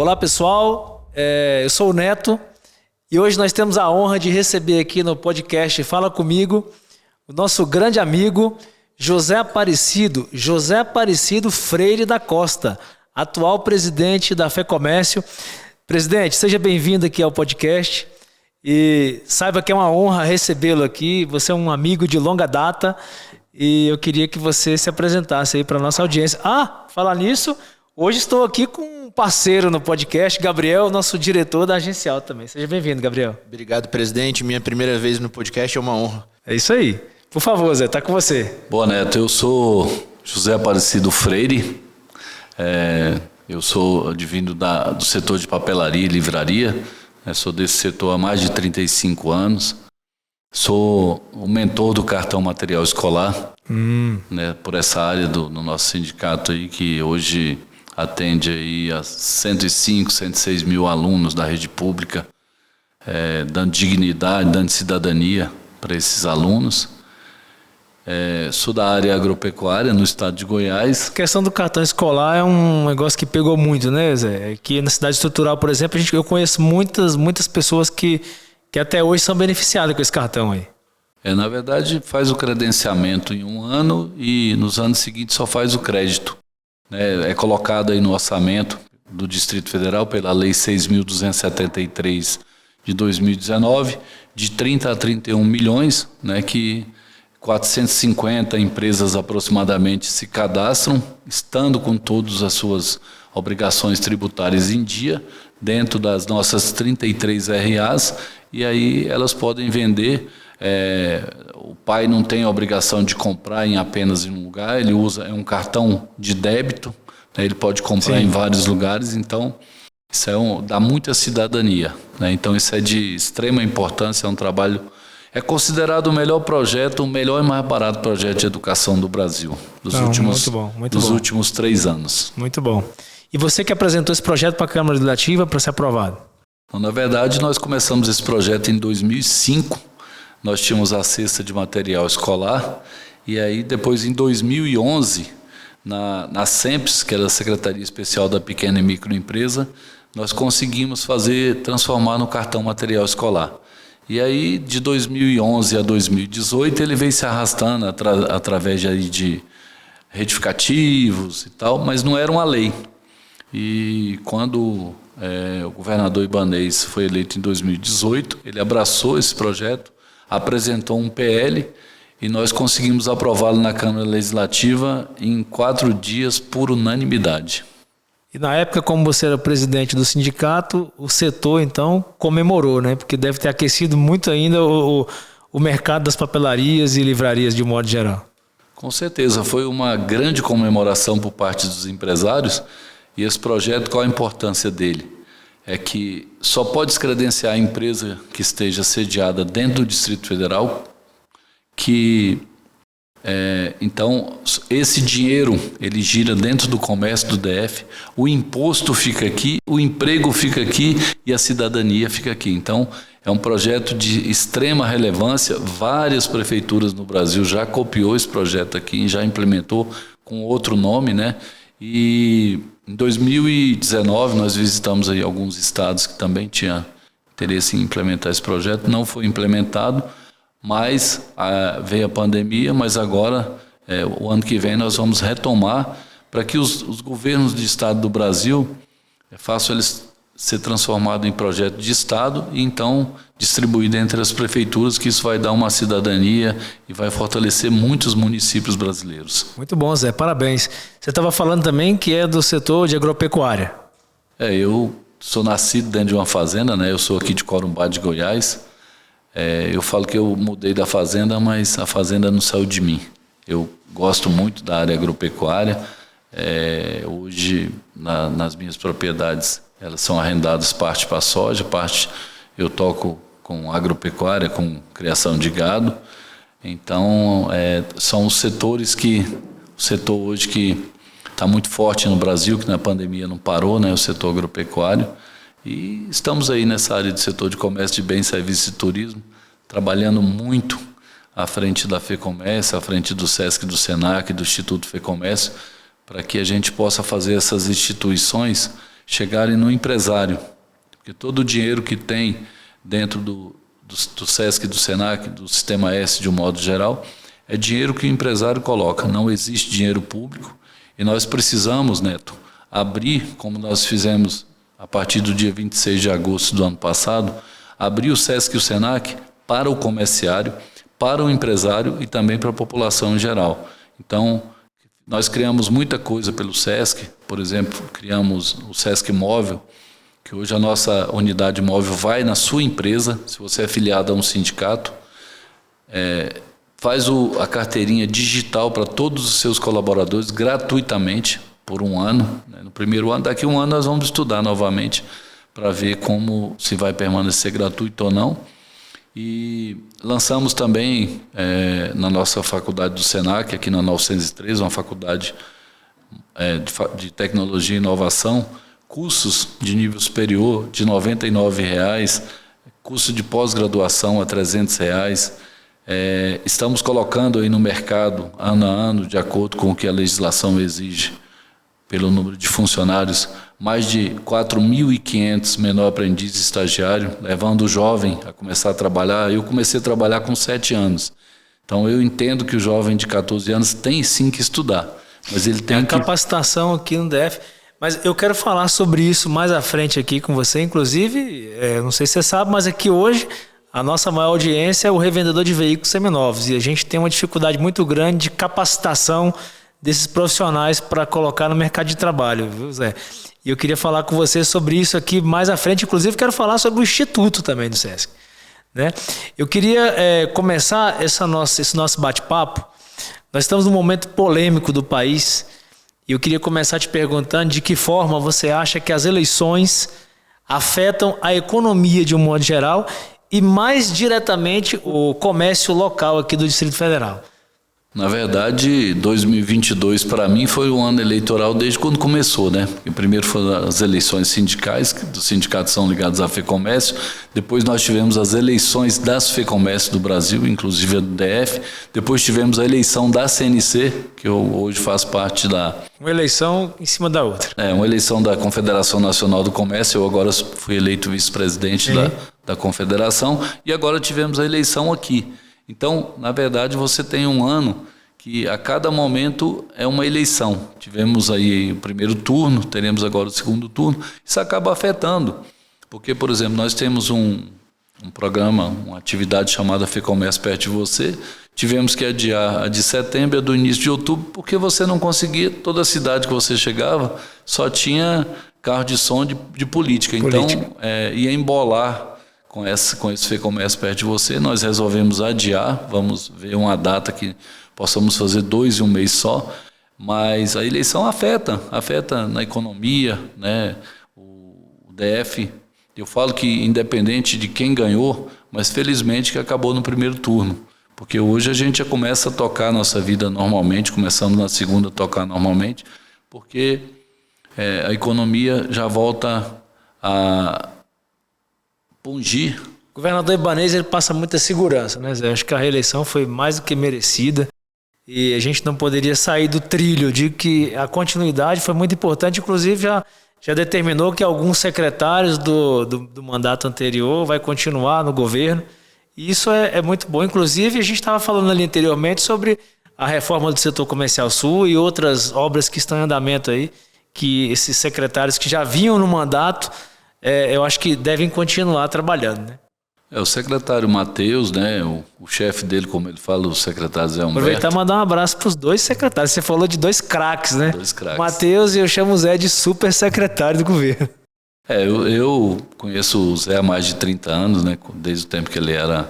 Olá pessoal, eu sou o Neto e hoje nós temos a honra de receber aqui no podcast Fala Comigo o nosso grande amigo José Aparecido Freire da Costa, atual presidente da FEComércio. Presidente, seja bem-vindo aqui ao podcast e saiba que é uma honra recebê-lo aqui. Você é um amigo de longa data e eu queria que você se apresentasse aí para a nossa audiência. Falar nisso, hoje estou aqui com um parceiro no podcast, Gabriel, nosso diretor da Agencial também. Seja bem-vindo, Gabriel. Obrigado, presidente. Minha primeira vez no podcast é uma honra. É isso aí. Por favor, Zé, está com você. Boa, Neto. Eu sou José Aparecido Freire. Eu sou advindo do setor de papelaria e livraria. Sou desse setor há mais de 35 anos. Sou o mentor do cartão material escolar, por essa área no nosso sindicato aí, que hoje atende aí a 105, 106 mil alunos da rede pública, dando dignidade, dando cidadania para esses alunos. Sou da área agropecuária no estado de Goiás. A questão do cartão escolar é um negócio que pegou muito, né, Zé? Aqui na cidade estrutural, por exemplo, eu conheço muitas pessoas que até hoje são beneficiadas com esse cartão aí. Na verdade, faz o credenciamento em um ano e nos anos seguintes só faz o crédito. É colocado aí no orçamento do Distrito Federal pela Lei 6.273 de 2019, de 30 a 31 milhões, que 450 empresas aproximadamente se cadastram, estando com todas as suas obrigações tributárias em dia, dentro das nossas 33 RAs, e aí elas podem vender. O pai não tem a obrigação de comprar apenas em um lugar, ele usa um cartão de débito, ele pode comprar em vários lugares, então isso dá muita cidadania. Então isso é de extrema importância, é um trabalho. É considerado o melhor projeto, o melhor e mais barato projeto de educação do Brasil dos últimos 3 anos. Muito bom. E você que apresentou esse projeto para a Câmara Legislativa para ser aprovado? Então, na verdade, nós começamos esse projeto em 2005. Nós tínhamos a cesta de material escolar e aí depois em 2011, na SEMPES, que era a Secretaria Especial da Pequena e Microempresa, nós conseguimos transformar no cartão material escolar. E aí, de 2011 a 2018, ele veio se arrastando através de retificativos e tal, mas não era uma lei. E quando o governador Ibanez foi eleito em 2018, ele abraçou esse projeto, apresentou um PL e nós conseguimos aprová-lo na Câmara Legislativa em 4 dias por unanimidade. E na época, como você era presidente do sindicato, o setor, então, comemorou, né? Porque deve ter aquecido muito ainda o mercado das papelarias e livrarias de modo geral. Com certeza, foi uma grande comemoração por parte dos empresários. E esse projeto, qual a importância dele? É que só pode se credenciar a empresa que esteja sediada dentro do Distrito Federal, então, esse dinheiro, ele gira dentro do comércio do DF, o imposto fica aqui, o emprego fica aqui e a cidadania fica aqui. Então, é um projeto de extrema relevância. Várias prefeituras no Brasil já copiou esse projeto aqui e já implementou com outro nome, E em 2019 nós visitamos aí alguns estados que também tinham interesse em implementar esse projeto. Não foi implementado, mas veio a pandemia, mas agora, o ano que vem, nós vamos retomar para que os governos de estado do Brasil façam eles ser transformados em projeto de estado e então distribuído entre as prefeituras, que isso vai dar uma cidadania e vai fortalecer muitos municípios brasileiros. Muito bom, Zé, parabéns. Você estava falando também que é do setor de agropecuária. Eu sou nascido dentro de uma fazenda, eu sou aqui de Corumbá de Goiás. Eu falo que eu mudei da fazenda, mas a fazenda não saiu de mim. Eu gosto muito da área agropecuária. Hoje, nas minhas propriedades, elas são arrendadas parte para soja, parte eu toco com agropecuária, com criação de gado. Então, são os setores o setor hoje que está muito forte no Brasil, que na pandemia não parou, o setor agropecuário. E estamos aí nessa área de setor de comércio de bens, serviços e turismo, trabalhando muito à frente da FEComércio, à frente do SESC, do SENAC, do Instituto FEComércio, para que a gente possa fazer essas instituições chegarem no empresário. Porque todo o dinheiro que tem dentro do SESC, do SENAC, do Sistema S de um modo geral, é dinheiro que o empresário coloca. Não existe dinheiro público e nós precisamos, Neto, abrir, como nós fizemos a partir do dia 26 de agosto do ano passado, abrir o SESC e o SENAC para o comerciário, para o empresário e também para a população em geral. Então, nós criamos muita coisa pelo SESC, por exemplo, criamos o SESC Móvel, que hoje a nossa unidade móvel vai na sua empresa, se você é afiliado a um sindicato, faz a carteirinha digital para todos os seus colaboradores gratuitamente por um ano. No primeiro ano, daqui a um ano nós vamos estudar novamente para ver como se vai permanecer gratuito ou não. E lançamos também na nossa faculdade do SENAC, aqui na 903, uma faculdade de tecnologia e inovação, cursos de nível superior de R$ 99,00, curso de pós-graduação a R$ 300,00. Estamos colocando aí no mercado, ano a ano, de acordo com o que a legislação exige, pelo número de funcionários, mais de 4.500 menor aprendiz e estagiário, levando o jovem a começar a trabalhar. Eu comecei a trabalhar com 7 anos. Então, eu entendo que o jovem de 14 anos tem sim que estudar, mas ele tem capacitação aqui no DF. Mas eu quero falar sobre isso mais à frente aqui com você. Inclusive, não sei se você sabe, mas aqui hoje a nossa maior audiência é o revendedor de veículos seminovos. E a gente tem uma dificuldade muito grande de capacitação desses profissionais para colocar no mercado de trabalho, viu, Zé? E eu queria falar com você sobre isso aqui mais à frente. Inclusive, quero falar sobre o Instituto também do SESC, né? Eu queria começar esse nosso bate-papo. Nós estamos num momento polêmico do país e eu queria começar te perguntando de que forma você acha que as eleições afetam a economia de um modo geral e mais diretamente o comércio local aqui do Distrito Federal. Na verdade, 2022 para mim foi um ano eleitoral desde quando começou, né? Porque primeiro foram as eleições sindicais, que os sindicatos são ligados à FEComércio, depois nós tivemos as eleições das FEComércio do Brasil, inclusive a do DF, depois tivemos a eleição da CNC, que eu hoje faço parte da... Uma eleição em cima da outra. Uma eleição da Confederação Nacional do Comércio, eu agora fui eleito vice-presidente da Confederação, e agora tivemos a eleição aqui. Então, na verdade, você tem um ano que a cada momento é uma eleição. Tivemos aí o primeiro turno, teremos agora o segundo turno. Isso acaba afetando, porque, por exemplo, nós temos um programa, uma atividade chamada FEComércio Perto de Você. Tivemos que adiar a de setembro e a do início de outubro, porque você não conseguia, toda a cidade que você chegava só tinha carro de som de política. Então, ia embolar com esse FEComércio Perto de Você. Nós resolvemos adiar, vamos ver uma data que possamos fazer 2 em um mês só, mas a eleição afeta na economia, né? O DF, eu falo que independente de quem ganhou, mas felizmente que acabou no primeiro turno, porque hoje a gente já começa a tocar a nossa vida normalmente, começamos na segunda a tocar normalmente, porque a economia já volta a pungir. O governador Ibanez, ele passa muita segurança, né, Zé? Acho que a reeleição foi mais do que merecida e a gente não poderia sair do trilho. Eu digo que a continuidade foi muito importante, inclusive já determinou que alguns secretários do mandato anterior vai continuar no governo e isso é muito bom. Inclusive, a gente estava falando ali anteriormente sobre a reforma do setor comercial sul e outras obras que estão em andamento aí, que esses secretários que já vinham no mandato, eu acho que devem continuar trabalhando, né? O secretário Matheus, né? O chefe dele, como ele fala, o secretário Zé Humberto. Aproveitar e mandar um abraço para os 2 secretários. Você falou de 2 craques, né? 2 craques. Matheus, e eu chamo o Zé de super secretário do governo. Eu conheço o Zé há mais de 30 anos, né? Desde o tempo que ele era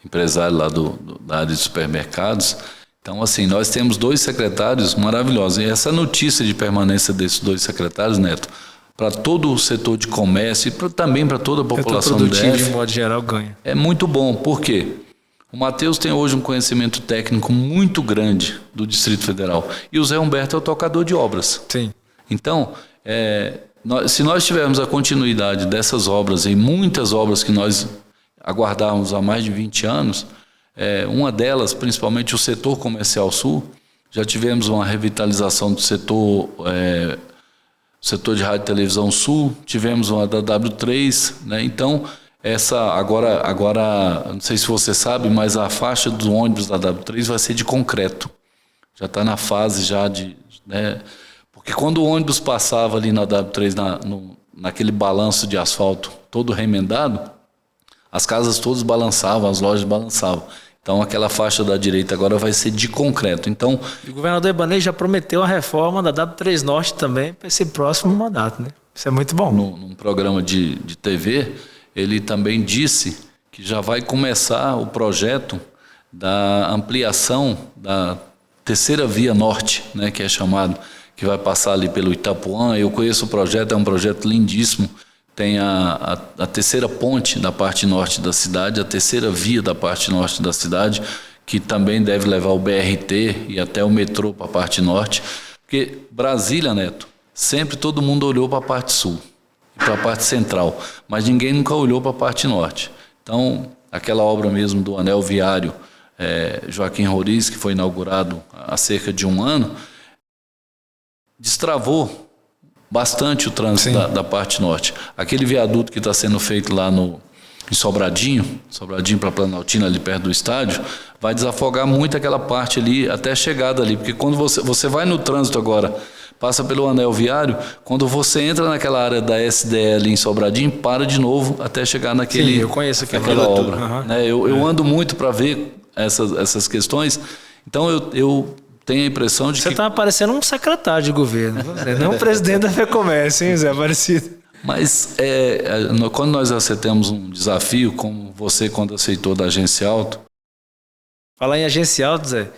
empresário lá da área de supermercados. Então, assim, nós temos 2 secretários maravilhosos. E essa notícia de permanência desses 2 secretários, Neto, para todo o setor de comércio e também para toda a população do DF, de modo geral, ganha. É muito bom. Por quê? O Matheus tem hoje um conhecimento técnico muito grande do Distrito Federal. E o Zé Humberto é o tocador de obras. Sim. Então, se nós tivermos a continuidade dessas obras, e muitas obras que nós aguardávamos há mais de 20 anos, uma delas, principalmente o setor comercial sul, já tivemos uma revitalização do setor setor de rádio e televisão sul, tivemos uma da W3, né? Então, agora, não sei se você sabe, mas a faixa dos ônibus da W3 vai ser de concreto. Já está na fase já né? Porque quando o ônibus passava ali na W3, naquele balanço de asfalto todo remendado, as casas todas balançavam, as lojas balançavam. Então, aquela faixa da direita agora vai ser de concreto. Então, o governador Ibanez já prometeu a reforma da W3 Norte também para esse próximo mandato, né? Isso é muito bom. Num programa de TV, ele também disse que já vai começar o projeto da ampliação da terceira via norte, né, que é chamado, que vai passar ali pelo Itapuã. Eu conheço o projeto, é um projeto lindíssimo. Tem a terceira ponte da parte norte da cidade, a terceira via da parte norte da cidade, que também deve levar o BRT e até o metrô para a parte norte. Porque Brasília, Neto, sempre todo mundo olhou para a parte sul, para a parte central, mas ninguém nunca olhou para a parte norte. Então, aquela obra mesmo do anel viário Joaquim Roriz, que foi inaugurado há cerca de um ano, destravou bastante o trânsito da parte norte. Aquele viaduto que está sendo feito lá em Sobradinho para Planaltina, ali perto do estádio, vai desafogar muito aquela parte ali, até a chegada ali, porque quando você vai no trânsito agora, passa pelo anel viário, quando você entra naquela área da SDL em Sobradinho, para de novo até chegar naquele... Sim, eu conheço aquela obra. Uhum. Né? Eu ando muito para ver essas questões, então eu tenho a impressão de você que... está parecendo um secretário de governo, não o presidente da FEComércio, hein, Zé Aparecido? Mas quando nós aceitamos um desafio, como você quando aceitou da Agência Alto... Falar em Agência Alto, Zé,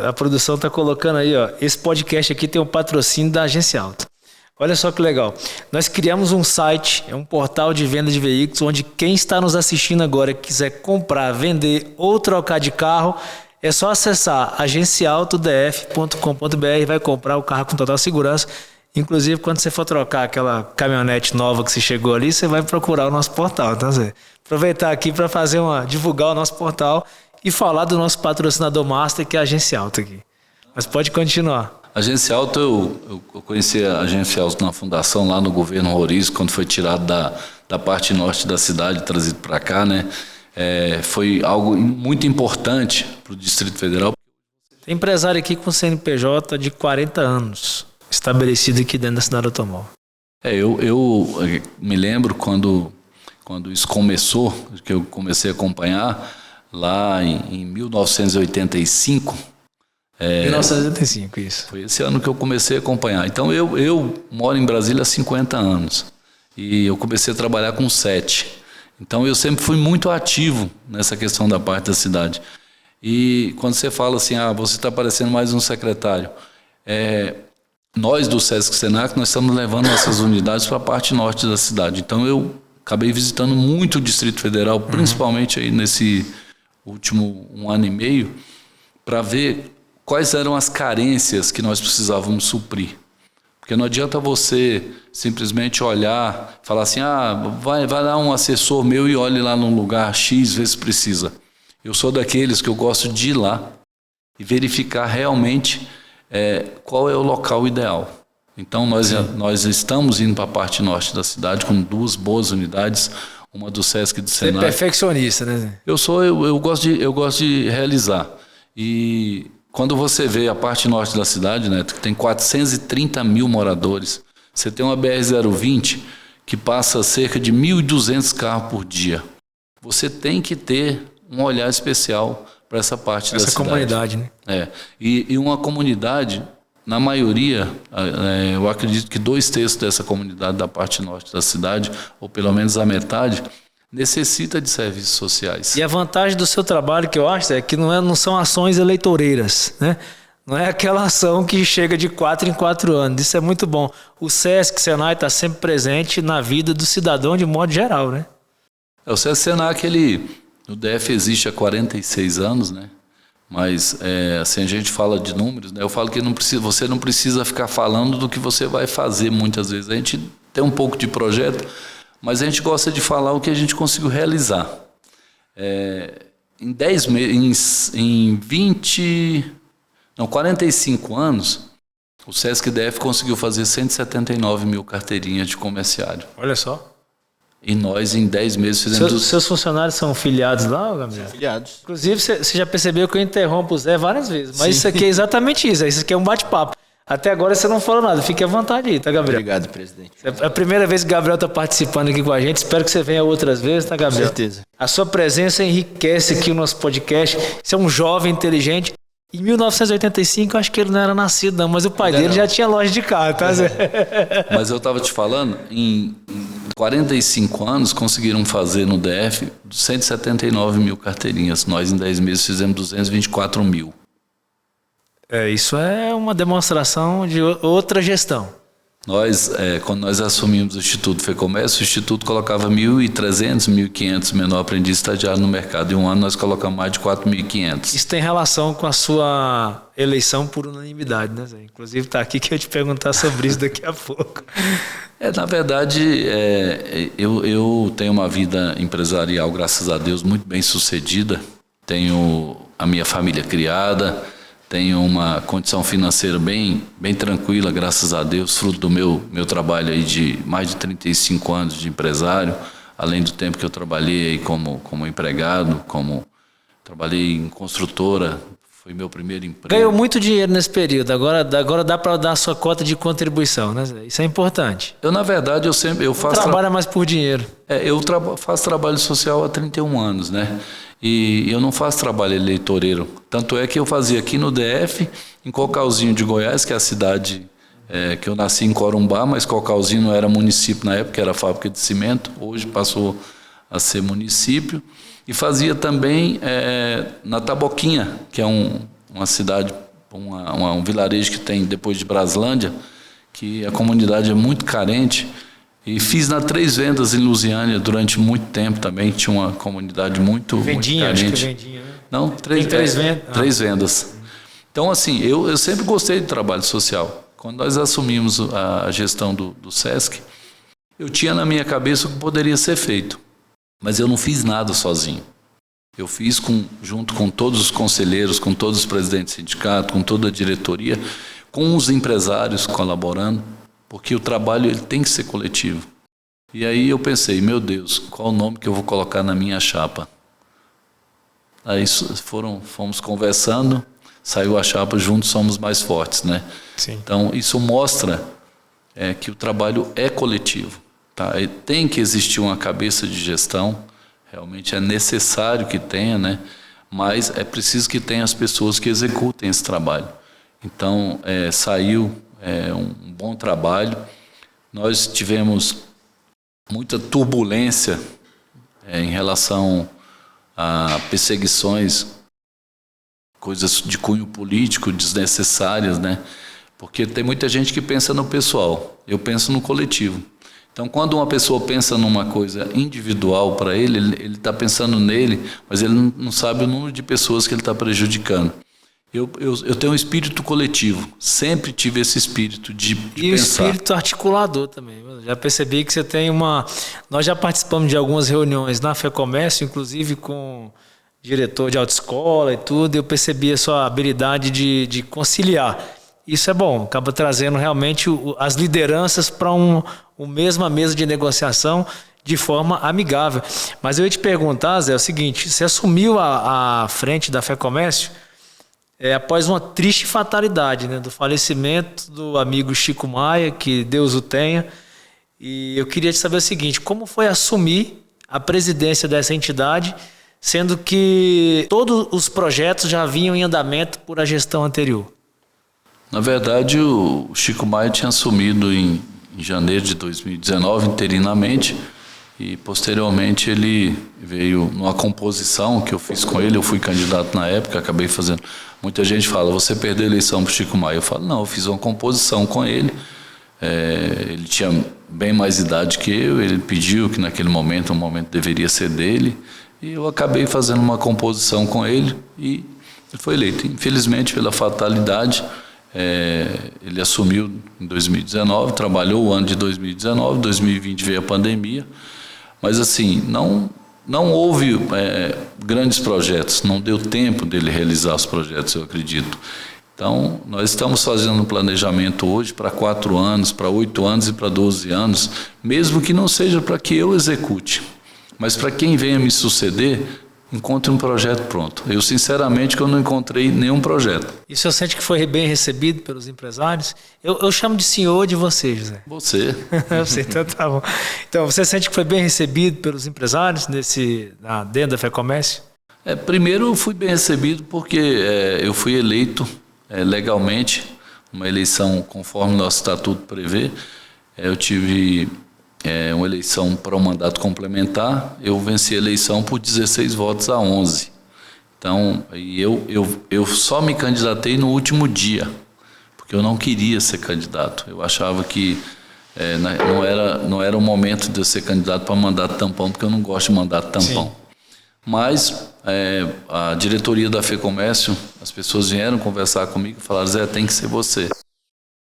a produção está colocando aí, ó, esse podcast aqui tem um patrocínio da Agência Alto. Olha só que legal. Nós criamos um site, um portal de venda de veículos, onde quem está nos assistindo agora quiser comprar, vender ou trocar de carro, é só acessar agenciautodf.com.br e vai comprar o carro com total segurança. Inclusive, quando você for trocar aquela caminhonete nova que você chegou ali, você vai procurar o nosso portal, tá, Zé? Aproveitar aqui para divulgar o nosso portal e falar do nosso patrocinador master, que é a Agência Alto aqui. Mas pode continuar. A Agência Alto, eu conheci a Agência Alto na fundação, lá no governo Roriz, quando foi tirado da parte norte da cidade, trazido para cá, né? Foi algo muito importante para o Distrito Federal. Tem empresário aqui com CNPJ de 40 anos, estabelecido aqui dentro da cidade do automóvel. Eu me lembro quando isso começou, que eu comecei a acompanhar, lá em 1985. 1985, isso. Foi esse ano que eu comecei a acompanhar. Então, eu moro em Brasília há 50 anos e eu comecei a trabalhar com 7. Então, eu sempre fui muito ativo nessa questão da parte da cidade. E quando você fala assim, você está parecendo mais um secretário, nós do Sesc Senac, nós estamos levando essas unidades para a parte norte da cidade. Então, eu acabei visitando muito o Distrito Federal, principalmente aí nesse último 1 ano e meio, para ver quais eram as carências que nós precisávamos suprir. Porque não adianta você simplesmente olhar, falar assim, vai lá um assessor meu e olhe lá num lugar X, vê se precisa. Eu sou daqueles que eu gosto de ir lá e verificar realmente qual é o local ideal. Então, nós estamos indo para a parte norte da cidade com 2 boas unidades, uma do Sesc e do Senac. Você é perfeccionista, né? Eu gosto de realizar. E quando você vê a parte norte da cidade, né, que tem 430 mil moradores, você tem uma BR-020 que passa cerca de 1.200 carros por dia. Você tem que ter um olhar especial para essa parte da cidade. Essa comunidade, né? E uma comunidade, na maioria, eu acredito que 2/3 dessa comunidade da parte norte da cidade, ou pelo menos a metade, necessita de serviços sociais. E a vantagem do seu trabalho, que eu acho, é que não são ações eleitoreiras, né? Não é aquela ação que chega de 4 em 4 anos. Isso é muito bom. O Sesc Senai está sempre presente na vida do cidadão de modo geral, né? O Sesc Senac, no DF existe há 46 anos, né? Mas assim, a gente fala de números, né? Eu falo que você não precisa ficar falando do que você vai fazer muitas vezes. A gente tem um pouco de projeto, mas a gente gosta de falar o que a gente conseguiu realizar. Em 45 anos, O Sesc DF conseguiu fazer 179 mil carteirinhas de comerciário. Olha só. E nós, em 10 meses, fizemos... Seus funcionários são filiados lá, Gabriel? Filiados. Inclusive, você já percebeu que eu interrompo o Zé várias vezes. Mas isso aqui é exatamente isso. Isso aqui é um bate-papo. Até agora você não falou nada. Fique à vontade aí, tá, Gabriel? Obrigado, presidente. É a primeira vez que o Gabriel está participando aqui com a gente. Espero que você venha outras vezes, tá, Gabriel? Com certeza. A sua presença enriquece aqui o nosso podcast. Você é um jovem inteligente. Em 1985, eu acho que ele não era nascido, não. Mas o pai dele já tinha loja de carro, tá, Zé? Mas eu estava te falando, em 45 anos conseguiram fazer no DF 179 mil carteirinhas. Nós, em 10 meses, fizemos 224 mil. Isso é uma demonstração de outra gestão. Nós, quando nós assumimos o Instituto FEComércio, o Instituto colocava 1.300, 1.500 menor aprendiz estagiário no mercado. Em um ano nós colocamos mais de 4.500. Isso tem relação com a sua eleição por unanimidade, né, Zé? Inclusive está aqui que eu ia te perguntar sobre isso daqui a pouco. Na verdade, eu tenho uma vida empresarial, graças a Deus, muito bem sucedida. Tenho a minha família criada. Tenho uma condição financeira bem tranquila, graças a Deus, fruto do meu trabalho aí de mais de 35 anos de empresário, além do tempo que eu trabalhei aí como empregado, trabalhei em construtora, foi meu primeiro emprego. Ganhou muito dinheiro nesse período, agora dá para dar a sua cota de contribuição, né? Isso é importante. Na verdade, eu faço... Trabalha mais por dinheiro. Eu faço trabalho social há 31 anos, né? E eu não faço trabalho eleitoreiro. Tanto é que eu fazia aqui no DF, em Cocalzinho de Goiás, que é a cidade que eu nasci em Corumbá, mas Cocalzinho não era município na época, era fábrica de cimento, hoje passou a ser município. E fazia também na Taboquinha, que é uma cidade, um vilarejo que tem depois de Braslândia, que a comunidade é muito carente. E fiz na Três Vendas em Lusiânia durante muito tempo também, tinha uma comunidade muito Vendinha, muito carente. Acho que Vendinha, né? Não, Três Vendas. Então, assim, eu sempre gostei de trabalho social. Quando nós assumimos a gestão do Sesc, eu tinha na minha cabeça o que poderia ser feito, mas eu não fiz nada sozinho. Eu fiz junto com todos os conselheiros, com todos os presidentes de sindicato, com toda a diretoria, com os empresários colaborando, porque o trabalho ele tem que ser coletivo. E aí eu pensei, meu Deus, qual o nome que eu vou colocar na minha chapa? Aí fomos conversando, saiu a chapa Juntos Somos Mais Fortes, né? Sim. Então isso mostra que o trabalho é coletivo, tá? E tem que existir uma cabeça de gestão, realmente é necessário que tenha, né? Mas é preciso que tenha as pessoas que executem esse trabalho. Então saiu um bom trabalho. Nós tivemos muita turbulência em relação a perseguições, coisas de cunho político desnecessárias, né? Porque tem muita gente que pensa no pessoal, eu penso no coletivo. Então, quando uma pessoa pensa numa coisa individual para ele está pensando nele, mas ele não sabe o número de pessoas que ele está prejudicando. Eu tenho um espírito coletivo, sempre tive esse espírito de pensar. E o espírito articulador também. Eu já percebi que você tem Nós já participamos de algumas reuniões na FEComércio, inclusive com diretor de autoescola e tudo, eu percebi a sua habilidade de conciliar. Isso é bom, acaba trazendo realmente as lideranças para uma mesma mesa de negociação de forma amigável. Mas eu ia te perguntar, Zé, é o seguinte, você assumiu a frente da FEComércio após uma triste fatalidade, né, do falecimento do amigo Chico Maia, que Deus o tenha. E eu queria te saber o seguinte, como foi assumir a presidência dessa entidade, sendo que todos os projetos já vinham em andamento por a gestão anterior? Na verdade, o Chico Maia tinha assumido em janeiro de 2019, interinamente, e posteriormente ele veio numa composição que eu fiz com ele, eu fui candidato na época, acabei fazendo. Muita gente fala, você perdeu a eleição para o Chico Maia. Eu falo, não, eu fiz uma composição com ele, ele tinha bem mais idade que eu, ele pediu que naquele momento, o momento deveria ser dele, e eu acabei fazendo uma composição com ele e ele foi eleito. Infelizmente, pela fatalidade, ele assumiu em 2019, trabalhou o ano de 2019, 2020 veio a pandemia, mas assim, não houve grandes projetos, não deu tempo dele realizar os projetos, eu acredito. Então, nós estamos fazendo um planejamento hoje para 4 anos, para 8 anos e para 12 anos, mesmo que não seja para que eu execute, mas para quem venha me suceder, encontre um projeto pronto. Eu, sinceramente, que eu não encontrei nenhum projeto. E o senhor sente que foi bem recebido pelos empresários? Eu chamo de senhor de você, José. Você. Você, então tá bom. Então, você sente que foi bem recebido pelos empresários dentro da FEComércio? Primeiro, eu fui bem recebido porque eu fui eleito legalmente, uma eleição conforme nosso estatuto prevê. Eu tive uma eleição para um mandato complementar, eu venci a eleição por 16 votos a 11. Então, eu só me candidatei no último dia, porque eu não queria ser candidato. Eu achava que não era o momento de eu ser candidato para mandato tampão, porque eu não gosto de mandato tampão. Sim. Mas a diretoria da FEComércio, as pessoas vieram conversar comigo e falaram: Zé, tem que ser você.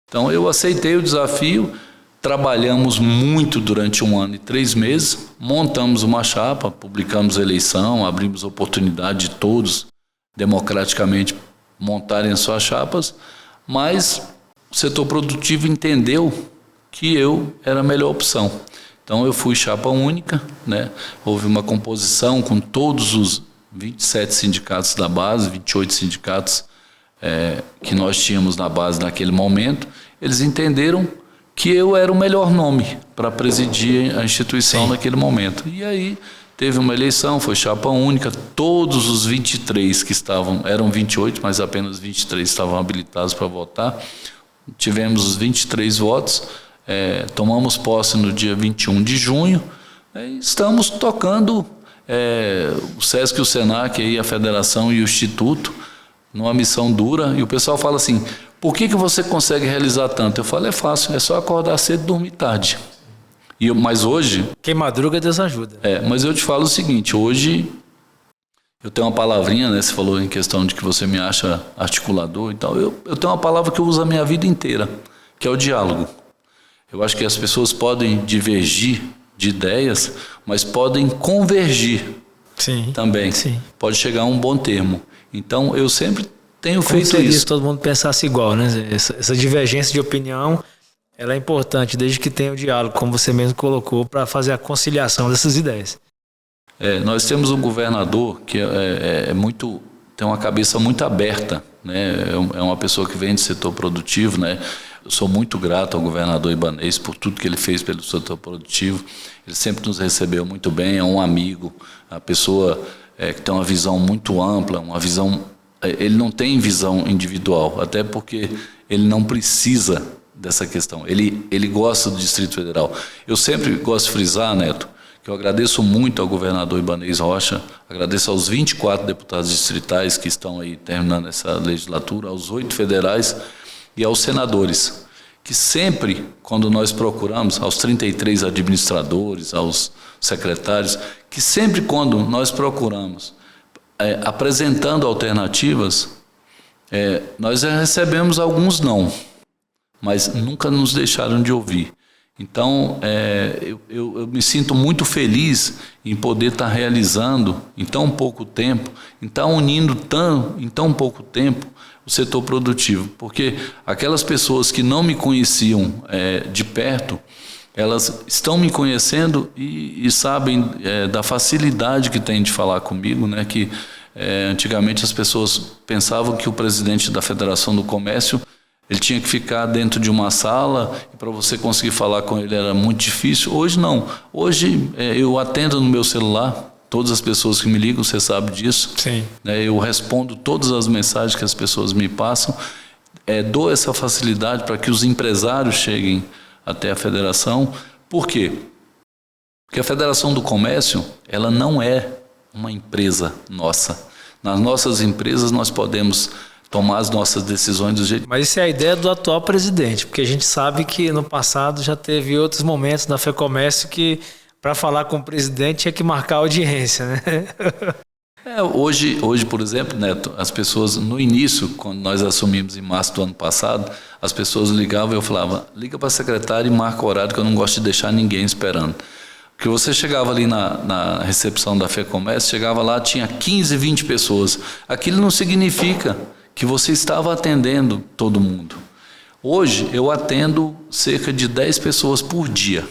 Então eu aceitei o desafio, trabalhamos muito durante 1 ano e 3 meses, montamos uma chapa, publicamos a eleição, abrimos oportunidade de todos democraticamente montarem as suas chapas, mas o setor produtivo entendeu que eu era a melhor opção. Então eu fui chapa única, né? Houve uma composição com todos os 27 sindicatos da base, 28 sindicatos que nós tínhamos na base naquele momento. Eles entenderam que eu era o melhor nome para presidir a instituição naquele momento. E aí teve uma eleição, foi chapa única, todos os 23 que estavam, eram 28, mas apenas 23 estavam habilitados para votar. Tivemos os 23 votos. Tomamos posse no dia 21 de junho, e estamos tocando o SESC e o SENAC, aí, a Federação e o Instituto, numa missão dura, e o pessoal fala assim: por que você consegue realizar tanto? Eu falo: é fácil, é só acordar cedo e dormir tarde. Mas hoje... Quem madruga, Deus ajuda. Mas eu te falo o seguinte, hoje eu tenho uma palavrinha, né? Você falou em questão de que você me acha articulador e tal. Eu tenho uma palavra que eu uso a minha vida inteira, que é o diálogo. Eu acho que as pessoas podem divergir de ideias, mas podem convergir também. Sim. Pode chegar a um bom termo. Então, eu sempre tenho feito isso. Se todo mundo pensasse igual, né? Essa divergência de opinião, ela é importante, desde que tenha o diálogo, como você mesmo colocou, para fazer a conciliação dessas ideias. Nós temos um governador que tem uma cabeça muito aberta, né? É uma pessoa que vem do setor produtivo, né? Eu sou muito grato ao governador Ibanez por tudo que ele fez pelo setor produtivo. Ele sempre nos recebeu muito bem, é um amigo, uma pessoa que tem uma visão muito ampla, uma visão... Ele não tem visão individual, até porque ele não precisa dessa questão. Ele gosta do Distrito Federal. Eu sempre gosto de frisar, Neto, que eu agradeço muito ao governador Ibanez Rocha, agradeço aos 24 deputados distritais que estão aí terminando essa legislatura, aos 8 federais, e aos senadores, que sempre, quando nós procuramos, aos 33 administradores, aos secretários, que sempre quando nós procuramos, apresentando alternativas, nós recebemos alguns não, mas nunca nos deixaram de ouvir. Então, eu me sinto muito feliz em poder estar realizando, em tão pouco tempo, em estar unindo em tão pouco tempo, o setor produtivo, porque aquelas pessoas que não me conheciam de perto, elas estão me conhecendo e sabem da facilidade que tem de falar comigo, né? Que antigamente as pessoas pensavam que o presidente da Federação do Comércio, ele tinha que ficar dentro de uma sala e para você conseguir falar com ele era muito difícil. Hoje não, hoje eu atendo no meu celular. Todas as pessoas que me ligam, você sabe disso. Sim. Eu respondo todas as mensagens que as pessoas me passam. Dou essa facilidade para que os empresários cheguem até a federação. Por quê? Porque a Federação do Comércio, ela não é uma empresa nossa. Nas nossas empresas nós podemos tomar as nossas decisões do jeito... Mas isso é a ideia do atual presidente, porque a gente sabe que no passado já teve outros momentos na FEComércio que... para falar com o presidente tinha que marcar a audiência, né? Hoje, por exemplo, Neto, as pessoas, no início, quando nós assumimos em março do ano passado, as pessoas ligavam e eu falava: liga para a secretária e marca o horário, que eu não gosto de deixar ninguém esperando. Porque você chegava ali na recepção da FEComércio, chegava lá, tinha 15, 20 pessoas. Aquilo não significa que você estava atendendo todo mundo. Hoje eu atendo cerca de 10 pessoas por dia,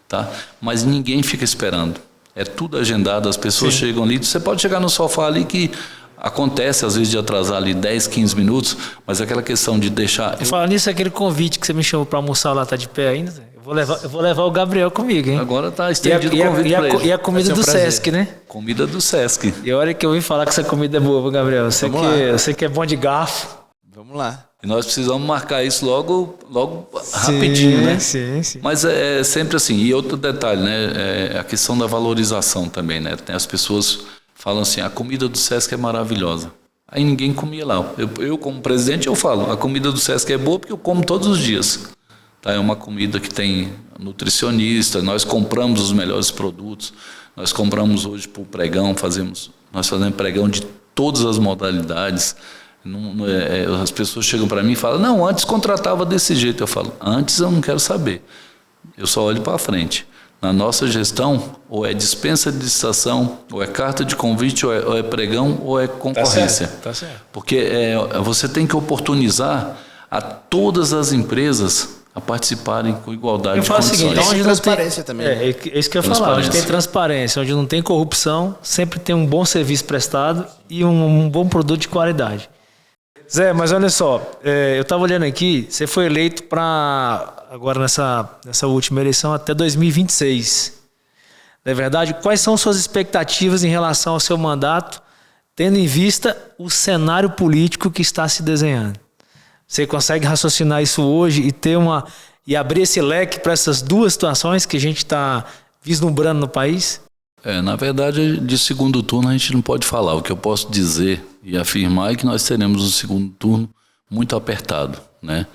tá? Mas ninguém fica esperando. É tudo agendado, as pessoas chegam ali. Você pode chegar no sofá ali que acontece às vezes de atrasar ali 10, 15 minutos, mas aquela questão de deixar... Falando nisso, aquele convite que você me chamou para almoçar lá tá de pé ainda? Eu vou levar o Gabriel comigo, hein? Agora tá estendido o convite para ele. E a comida do Sesc, né? Comida do Sesc. E olha que eu ouvi falar que essa comida é boa, viu, Gabriel? Você que é bom de garfo. Vamos lá. E nós precisamos marcar isso logo rapidinho, né? Sim. Mas é sempre assim. E outro detalhe, né? É a questão da valorização também, né? As pessoas falam assim, a comida do Sesc é maravilhosa. Aí ninguém comia lá. Eu como presidente, eu falo, a comida do Sesc é boa porque eu como todos os dias. Tá? É uma comida que tem nutricionista, nós compramos os melhores produtos, nós compramos hoje para o pregão, nós fazemos pregão de todas as modalidades. As pessoas chegam para mim e falam, não, antes contratava desse jeito. Eu falo, antes eu não quero saber, eu só olho para frente. Na nossa gestão, ou é dispensa de licitação, ou é carta de convite, ou é pregão, ou é concorrência. Tá certo. Porque você tem que oportunizar a todas as empresas a participarem com igualdade de condições. Seguinte, onde transparência também. É isso que eu ia falar. Onde tem transparência, onde não tem corrupção, sempre tem um bom serviço prestado e um bom produto de qualidade. Zé, mas olha só, eu estava olhando aqui, você foi eleito para agora nessa última eleição até 2026. Na verdade, quais são suas expectativas em relação ao seu mandato, tendo em vista o cenário político que está se desenhando? Você consegue raciocinar isso hoje e abrir esse leque para essas duas situações que a gente está vislumbrando no país? Na verdade, de segundo turno a gente não pode falar. O que eu posso dizer e afirmar é que nós teremos um segundo turno muito apertado, né?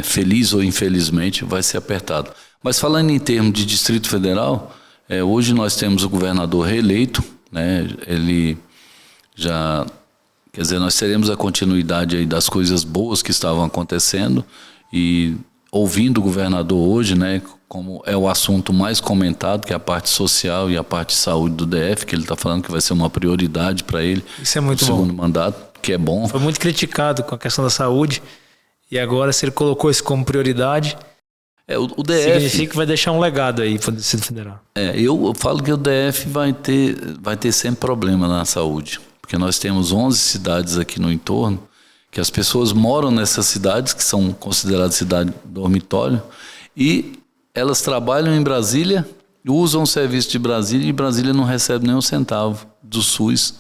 Feliz ou infelizmente vai ser apertado. Mas falando em termos de Distrito Federal, hoje nós temos o governador reeleito, né? Ele já... Quer dizer, nós teremos a continuidade aí das coisas boas que estavam acontecendo e ouvindo o governador hoje, né, como é o assunto mais comentado, que é a parte social e a parte de saúde do DF, que ele está falando que vai ser uma prioridade para ele. Isso é muito bom. Segundo mandato, que é bom. Foi muito criticado com a questão da saúde e agora se ele colocou isso como prioridade, o DF... significa que vai deixar um legado aí para o Distrito Federal. Eu falo que o DF vai ter sempre problema na saúde. Porque nós temos 11 cidades aqui no entorno, que as pessoas moram nessas cidades, que são consideradas cidade dormitório, e elas trabalham em Brasília, usam o serviço de Brasília, e Brasília não recebe nem um centavo do SUS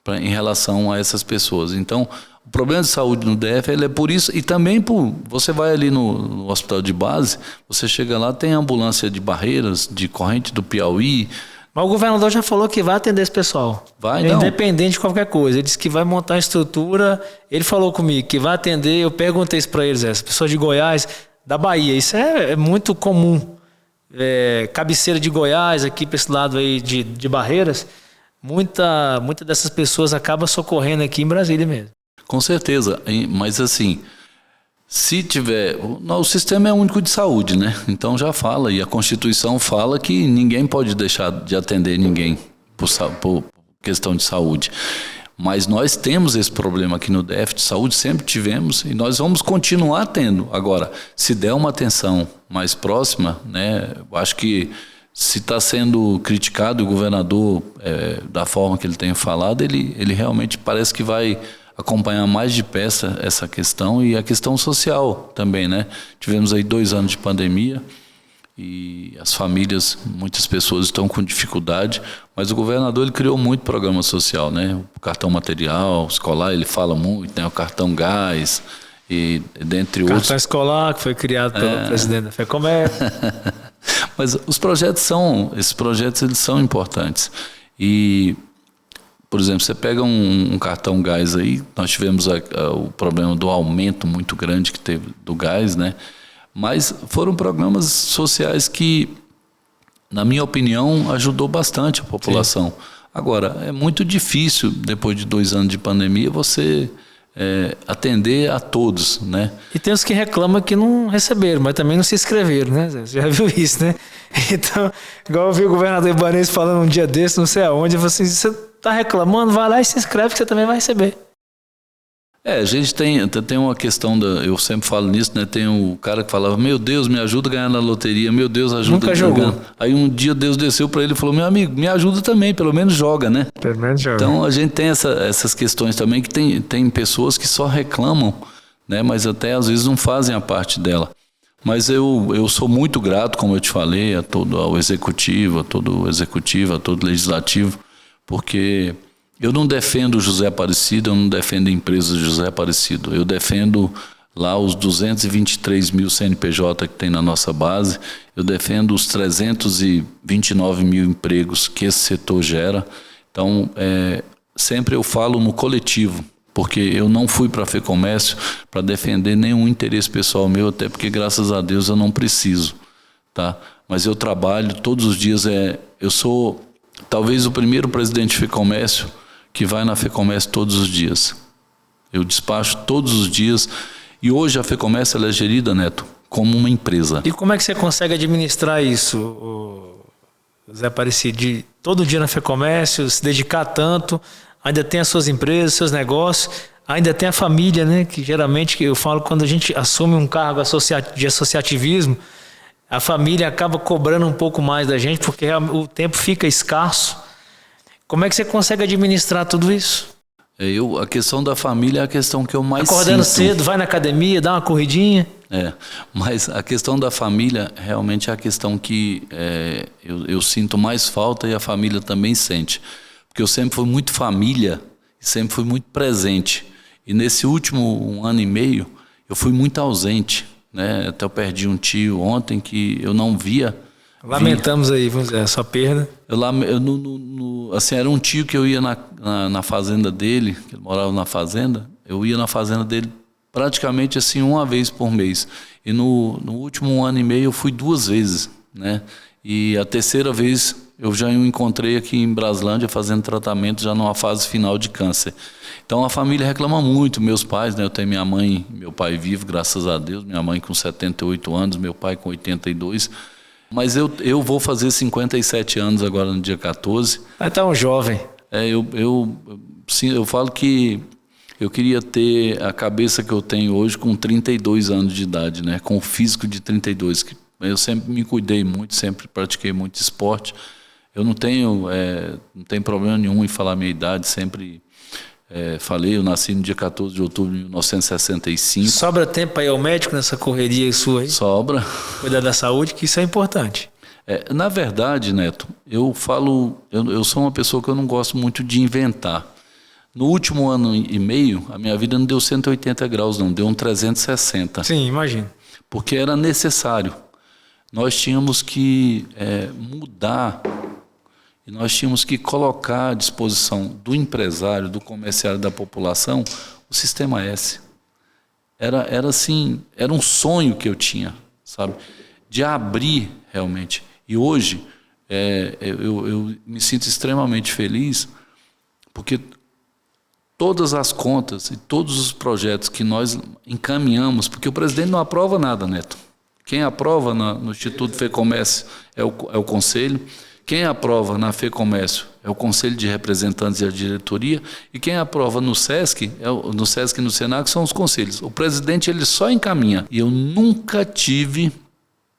em relação a essas pessoas. Então, o problema de saúde no DF é por isso, e também você vai ali no hospital de base, você chega lá, tem ambulância de Barreiras, de Corrente do Piauí. Mas o governador já falou que vai atender esse pessoal. Vai, não. Independente de qualquer coisa. Ele disse que vai montar uma estrutura. Ele falou comigo que vai atender. Eu perguntei isso para eles, as pessoas de Goiás, da Bahia. Isso é muito comum. Cabeceira de Goiás, aqui para esse lado aí de Barreiras. Muita dessas pessoas acaba socorrendo aqui em Brasília mesmo. Com certeza. Mas assim... Se tiver... O sistema é único de saúde, né? Então já fala, e a Constituição fala que ninguém pode deixar de atender ninguém por questão de saúde. Mas nós temos esse problema aqui no DF de saúde, sempre tivemos, e nós vamos continuar tendo. Agora, se der uma atenção mais próxima, né? Eu acho que se está sendo criticado o governador da forma que ele tem falado, ele realmente parece que vai... acompanhar mais de perto essa questão e a questão social também, né? Tivemos aí 2 anos de pandemia e as famílias, muitas pessoas estão com dificuldade, mas o governador ele criou muito programa social, né? O cartão material escolar, ele fala muito, né? O cartão gás e dentre outros. Cartão escolar que foi criado pelo presidente da FEComércio. Mas esses projetos eles são importantes e por exemplo, você pega um cartão gás aí, nós tivemos o problema do aumento muito grande que teve do gás, né? Mas foram programas sociais que, na minha opinião, ajudou bastante a população. Sim. Agora, é muito difícil, depois de 2 anos de pandemia, você atender a todos, né? E tem os que reclamam que não receberam, mas também não se inscreveram, né? Você já viu isso, né? Então, igual eu vi o governador Ibanez falando um dia desse, não sei aonde, eu falei assim, você está reclamando, vai lá e se inscreve que você também vai receber. A gente tem uma questão eu sempre falo nisso, né? Tem o cara que falava, meu Deus, me ajuda a ganhar na loteria, meu Deus, ajuda Nunca a jogou. ganhar. Aí um dia Deus desceu para ele e falou, meu amigo, me ajuda também, pelo menos joga, né? Pelo menos joga. Então a gente tem essas questões também, que tem pessoas que só reclamam, né? Mas até às vezes não fazem a parte dela. Mas eu sou muito grato, como eu te falei, ao executivo, a todo legislativo, porque eu não defendo o José Aparecido, eu não defendo a empresa José Aparecido, eu defendo lá os 223 mil CNPJ que tem na nossa base, eu defendo os 329 mil empregos que esse setor gera. Então, sempre eu falo no coletivo, porque eu não fui para a FEComércio para defender nenhum interesse pessoal meu, até porque, graças a Deus, eu não preciso, tá? Mas eu trabalho todos os dias, eu sou talvez o primeiro presidente de FEComércio que vai na FEComércio todos os dias. Eu despacho todos os dias, e hoje a FEComércio ela é gerida, Neto, como uma empresa. E como é que você consegue administrar isso, Zé Aparecido, de todo dia na FEComércio, se dedicar tanto, ainda tem as suas empresas, seus negócios, ainda tem a família, né? Que geralmente, eu falo, quando a gente assume um cargo de associativismo, a família acaba cobrando um pouco mais da gente, porque o tempo fica escasso. Como é que você consegue administrar tudo isso? A questão da família é a questão que eu mais Acordando sinto. cedo, vai na academia, dá uma corridinha. Mas a questão da família realmente é a questão que eu sinto mais falta, e a família também sente. Porque eu sempre fui muito família e sempre fui muito presente. E nesse último 1 ano e meio, eu fui muito ausente, né? Até eu perdi um tio ontem que eu não via. Lamentamos aí, a sua perda. Assim, era um tio que eu ia na fazenda dele, que ele morava na fazenda, eu ia na fazenda dele praticamente assim 1 vez por mês. E no último 1 ano e meio eu fui 2 vezes, né? E a 3ª vez eu já o encontrei aqui em Braslândia fazendo tratamento já numa fase final de câncer. Então a família reclama muito, meus pais, né? Eu tenho minha mãe e meu pai vivo, graças a Deus, minha mãe com 78 anos, meu pai com 82. Mas eu vou fazer 57 anos agora no dia 14. Vai estar um jovem. Eu falo que eu queria ter a cabeça que eu tenho hoje com 32 anos de idade, né? Com o físico de 32. Eu sempre me cuidei muito, sempre pratiquei muito esporte. Eu não tenho problema nenhum em falar a minha idade, sempre falei, eu nasci no dia 14 de outubro de 1965. Sobra tempo para ir ao médico nessa correria sua aí? Sobra. Cuidar da saúde, que isso é importante. Na verdade, Neto, eu sou uma pessoa que eu não gosto muito de inventar. No último 1 ano e meio, a minha vida não deu 180 graus, não, deu um 360. Sim, imagino. Porque era necessário. Nós tínhamos que mudar, e nós tínhamos que colocar à disposição do empresário, do comerciário, da população, o Sistema S. Era assim, era um sonho que eu tinha, sabe? De abrir realmente. E hoje, eu me sinto extremamente feliz, porque todas as contas e todos os projetos que nós encaminhamos, porque o presidente não aprova nada, Neto. Quem aprova no Instituto FEComércio é o Conselho, quem aprova na FEComércio é o Conselho de Representantes e a diretoria, e quem aprova no SESC, no SESC e no SENAC, são os conselhos. O presidente ele só encaminha. E eu nunca tive,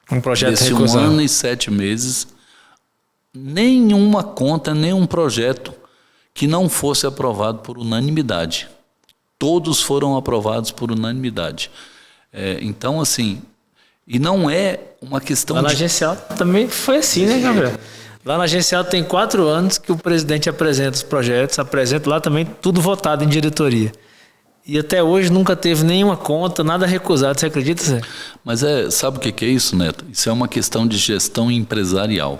um projeto nesse recusado. 1 ano e 7 meses, nenhuma conta, nenhum projeto que não fosse aprovado por unanimidade. Todos foram aprovados por unanimidade. Então, assim, e não é uma questão Lá na Agencial também foi assim, né, Gabriel? Lá na Agencial tem 4 anos que o presidente apresenta os projetos, apresenta lá também tudo votado em diretoria. E até hoje nunca teve nenhuma conta, nada recusado, você acredita, Zé? Mas sabe o que é isso, Neto? Isso é uma questão de gestão empresarial.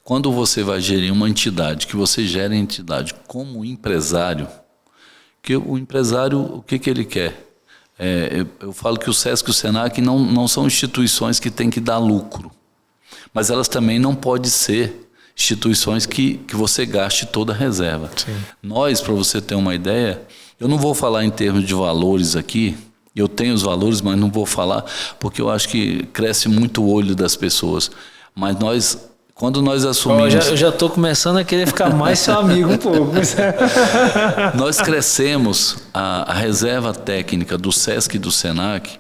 Quando você vai gerir uma entidade, que você gera a entidade como empresário, que o empresário, o que ele quer? Eu falo que o SESC e o SENAC não são instituições que têm que dar lucro, mas elas também não podem ser instituições que você gaste toda a reserva. Sim. Nós, para você ter uma ideia, eu não vou falar em termos de valores aqui, eu tenho os valores, mas não vou falar, porque eu acho que cresce muito o olho das pessoas. Mas nós, Quando nós assumimos... Eu já estou começando a querer ficar mais seu amigo um pouco. Nós crescemos a reserva técnica do SESC e do SENAC,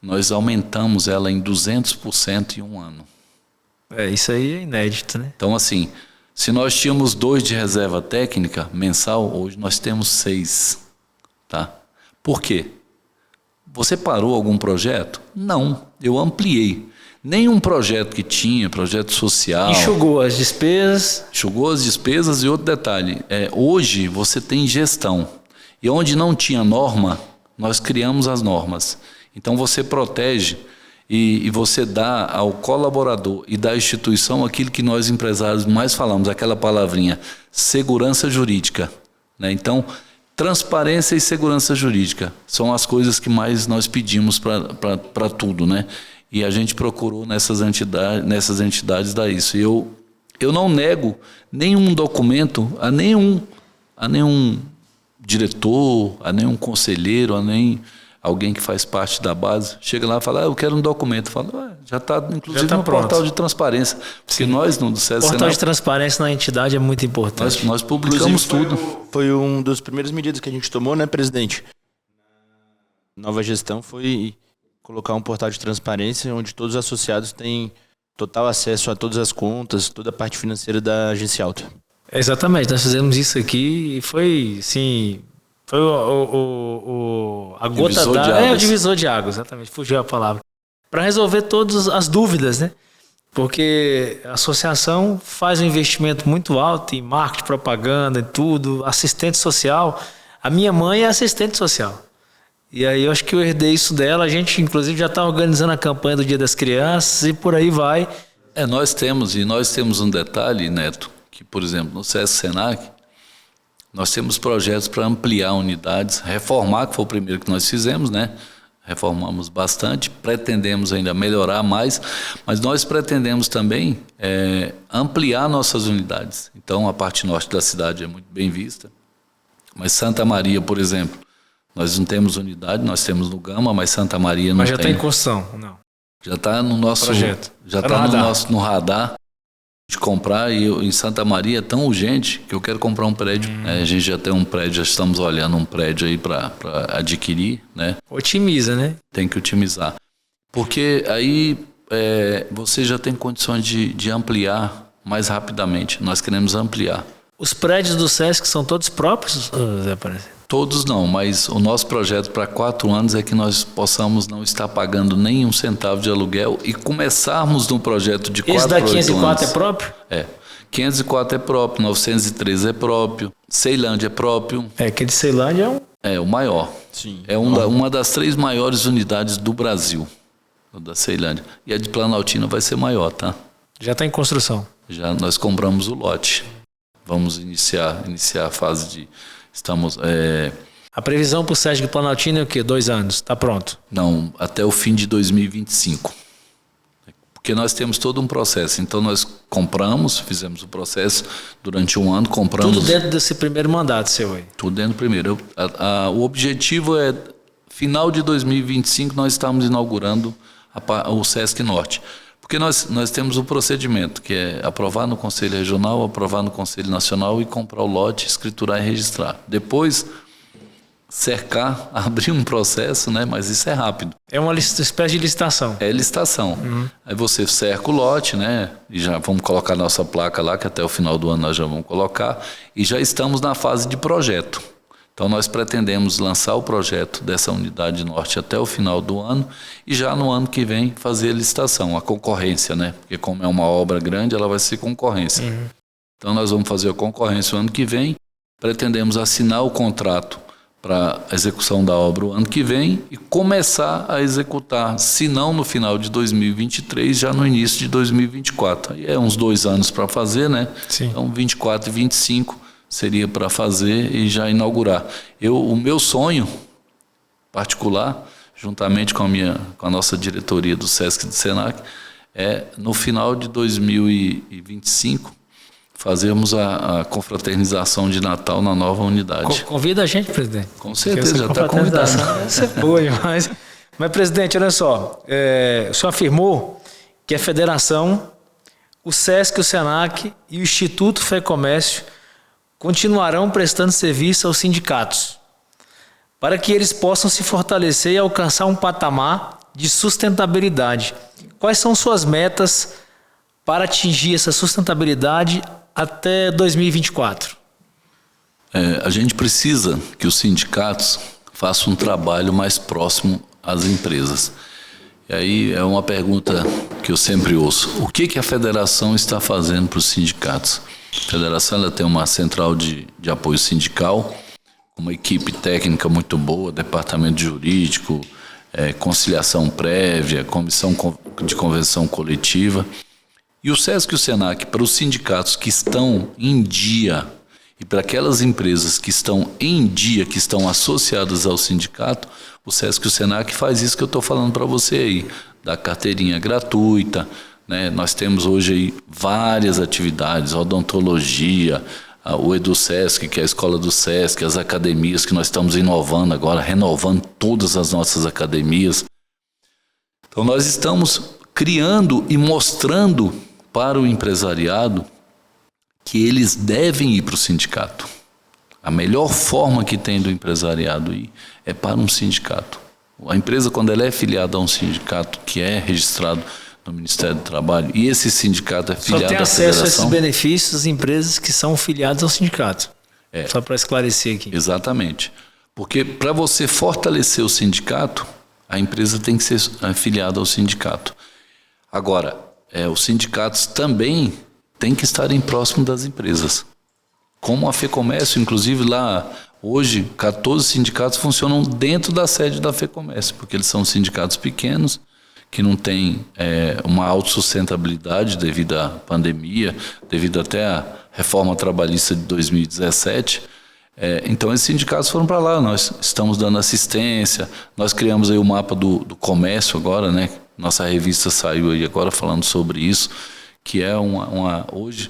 nós aumentamos ela em 200% em um ano. Isso aí é inédito, né? Então, assim, se nós tínhamos 2 de reserva técnica mensal, hoje nós temos 6. Tá? Por quê? Você parou algum projeto? Não, eu ampliei. Nenhum projeto que tinha, projeto social... Enxugou as despesas. Enxugou as despesas e outro detalhe, hoje você tem gestão. E onde não tinha norma, nós criamos as normas. Então você protege e você dá ao colaborador e da instituição aquilo que nós empresários mais falamos, aquela palavrinha, segurança jurídica. Né? Então, transparência e segurança jurídica são as coisas que mais nós pedimos para tudo, né? E a gente procurou nessas entidades dar isso. E eu não nego nenhum documento a nenhum diretor, a nenhum conselheiro, a nem alguém que faz parte da base. Chega lá e fala, eu quero um documento. Fala, já está inclusive no portal de transparência. Porque nós, no SESC... Portal de transparência na entidade é muito importante. Nós publicamos tudo. Foi um dos primeiros medidas que a gente tomou, né, presidente? Nova gestão foi colocar um portal de transparência onde todos os associados têm total acesso a todas as contas, toda a parte financeira da Agência Alta. Exatamente, nós fizemos isso aqui e foi, sim, foi a gota d'água. O divisor de água, exatamente, fugiu a palavra. Para resolver todas as dúvidas, né? Porque a associação faz um investimento muito alto em marketing, propaganda, em tudo, assistente social. A minha mãe é assistente social. E aí eu acho que eu herdei isso dela. A gente, inclusive, já está organizando a campanha do Dia das Crianças e por aí vai. Nós temos um detalhe, Neto, que, por exemplo, no SESC SENAC, nós temos projetos para ampliar unidades, reformar, que foi o primeiro que nós fizemos, né? Reformamos bastante, pretendemos ainda melhorar mais, mas nós pretendemos também ampliar nossas unidades. Então, a parte norte da cidade é muito bem vista, mas Santa Maria, por exemplo, nós não temos unidade, nós temos no Gama, mas Santa Maria não tem. Mas já está em construção, não? Já está no nosso projeto. Já está no radar de comprar, e em Santa Maria é tão urgente que eu quero comprar um prédio. A gente já tem um prédio, já estamos olhando um prédio aí para adquirir, né? Otimiza, né? Tem que otimizar. Porque aí você já tem condições de ampliar mais rapidamente. Nós queremos ampliar. Os prédios do SESC são todos próprios, Zé Aparecido? Todos não, mas o nosso projeto para 4 anos é que nós possamos não estar pagando nem um centavo de aluguel e começarmos no projeto de 4 para 8 anos. Esse da 504 é próprio? 504 é próprio, 903 é próprio, Ceilândia é próprio. Aquele de Ceilândia é o maior. Sim. É uma das 3 maiores unidades do Brasil, da Ceilândia. E a de Planaltina vai ser maior, tá? Já está em construção. Já nós compramos o lote. Vamos iniciar a fase de... A previsão para o SESC Planaltina é o quê? 2 anos? Está pronto? Não, até o fim de 2025. Porque nós temos todo um processo. Então nós fizemos o processo durante um ano, compramos... Tudo dentro desse primeiro mandato seu aí? Tudo dentro do primeiro. O objetivo é, final de 2025, nós estamos inaugurando o SESC Norte. Porque nós temos um procedimento, que é aprovar no Conselho Regional, aprovar no Conselho Nacional e comprar o lote, escriturar e registrar. Depois, cercar, abrir um processo, né? Mas isso é rápido. É uma espécie de licitação. É licitação. Aí você cerca o lote, né? E já vamos colocar nossa placa lá, que até o final do ano nós já vamos colocar. E já estamos na fase de projeto. Então nós pretendemos lançar o projeto dessa unidade norte até o final do ano e já no ano que vem fazer a licitação, a concorrência, né? Porque como é uma obra grande, ela vai ser concorrência. Então nós vamos fazer a concorrência o ano que vem, pretendemos assinar o contrato para a execução da obra o ano que vem e começar a executar, se não no final de 2023, já no início de 2024. Aí é uns 2 anos para fazer, né? Sim. Então 24 e 25 seria para fazer e já inaugurar. O meu sonho particular, juntamente com a nossa diretoria do SESC e do SENAC, é no final de 2025 fazermos a confraternização de Natal na nova unidade. Convida a gente, presidente. Com certeza, já está convidado. Vai ser boa demais. Mas, presidente, olha só, o senhor afirmou que a federação o SESC, o SENAC e o Instituto FEComércio continuarão prestando serviço aos sindicatos, para que eles possam se fortalecer e alcançar um patamar de sustentabilidade. Quais são suas metas para atingir essa sustentabilidade até 2024? A gente precisa que os sindicatos façam um trabalho mais próximo às empresas. E aí é uma pergunta que eu sempre ouço. O que a federação está fazendo para os sindicatos? A federação ela tem uma central de apoio sindical, uma equipe técnica muito boa, departamento jurídico, conciliação prévia, comissão de convenção coletiva. E o SESC e o SENAC, para os sindicatos que estão em dia e para aquelas empresas que estão em dia, que estão associadas ao sindicato, o SESC e o SENAC faz isso que eu estou falando para você aí, da carteirinha gratuita, né? Nós temos hoje aí várias atividades, odontologia, o EduSesc, que é a escola do SESC, as academias que nós estamos inovando agora, renovando todas as nossas academias. Então nós estamos criando e mostrando para o empresariado que eles devem ir para o sindicato. A melhor forma que tem do empresariado ir é para um sindicato. A empresa, quando ela é filiada a um sindicato que é registrado no Ministério do Trabalho, e esse sindicato é filiado à federação... Só tem acesso a esses benefícios as empresas que são filiadas ao sindicato. Só para esclarecer aqui. Exatamente. Porque para você fortalecer o sindicato, a empresa tem que ser filiada ao sindicato. Agora, os sindicatos também têm que estarem próximos das empresas. Como a FEComércio, inclusive lá, hoje, 14 sindicatos funcionam dentro da sede da FEComércio, porque eles são sindicatos pequenos, que não têm uma autossustentabilidade devido à pandemia, devido até à reforma trabalhista de 2017. Então, esses sindicatos foram para lá, nós estamos dando assistência, nós criamos aí o mapa do comércio agora, né? Nossa revista saiu aí agora falando sobre isso, que é hoje,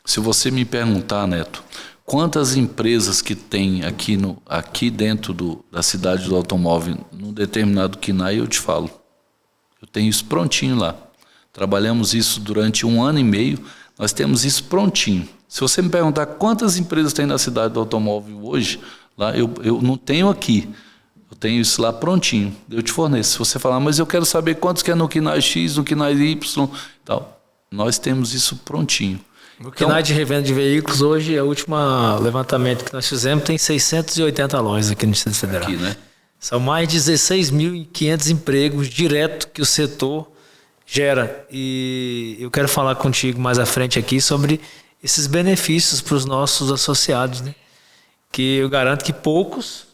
se você me perguntar, Neto, quantas empresas que tem aqui dentro da cidade do automóvel, num determinado KINAI, eu te falo. Eu tenho isso prontinho lá. Trabalhamos isso durante 1 ano e meio, nós temos isso prontinho. Se você me perguntar quantas empresas tem na cidade do automóvel hoje, lá eu não tenho aqui. Eu tenho isso lá prontinho, eu te forneço. Se você falar, mas eu quero saber quantos que é no KINAI X, no KINAI Y, tal. Nós temos isso prontinho. O KINAI de revenda de veículos hoje, o último levantamento que nós fizemos, tem 680 lojas aqui no Distrito Federal. Aqui, né? São mais de 16.500 empregos direto que o setor gera. E eu quero falar contigo mais à frente aqui sobre esses benefícios para os nossos associados, né? Que eu garanto que poucos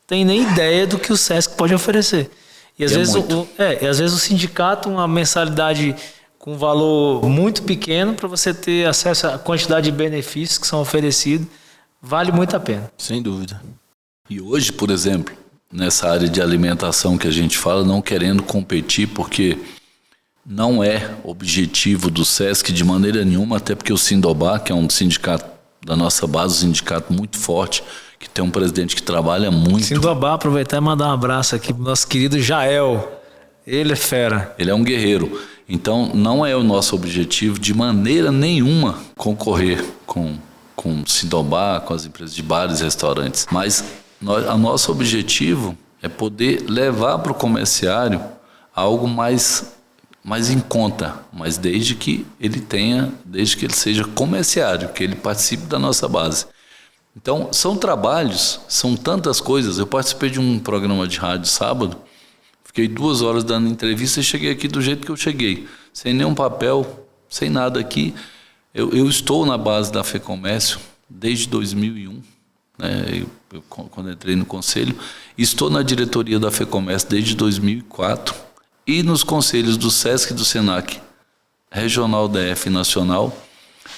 têm nem ideia do que o SESC pode oferecer. E às vezes o sindicato, uma mensalidade com valor muito pequeno, para você ter acesso à quantidade de benefícios que são oferecidos, vale muito a pena. Sem dúvida. E hoje, por exemplo, nessa área de alimentação que a gente fala, não querendo competir, porque não é objetivo do SESC de maneira nenhuma, até porque o Sindobá, que é um sindicato da nossa base, um sindicato muito forte, que tem um presidente que trabalha muito. Sindobá, aproveitar e mandar um abraço aqui pro nosso querido Jael. Ele é fera. Ele é um guerreiro. Então, não é o nosso objetivo de maneira nenhuma concorrer com o Sindobá, com as empresas de bares e restaurantes. Mas o nosso objetivo é poder levar para o comerciário algo mais em conta, mas desde que ele seja comerciário, que ele participe da nossa base. Então, são trabalhos, são tantas coisas. Eu participei de um programa de rádio sábado, fiquei 2 horas dando entrevista e cheguei aqui do jeito que eu cheguei, sem nenhum papel, sem nada aqui. Eu estou na base da FEComércio desde 2001, né? Quando entrei no conselho, estou na diretoria da FEComércio desde 2004 e nos conselhos do SESC e do SENAC, Regional DF Nacional,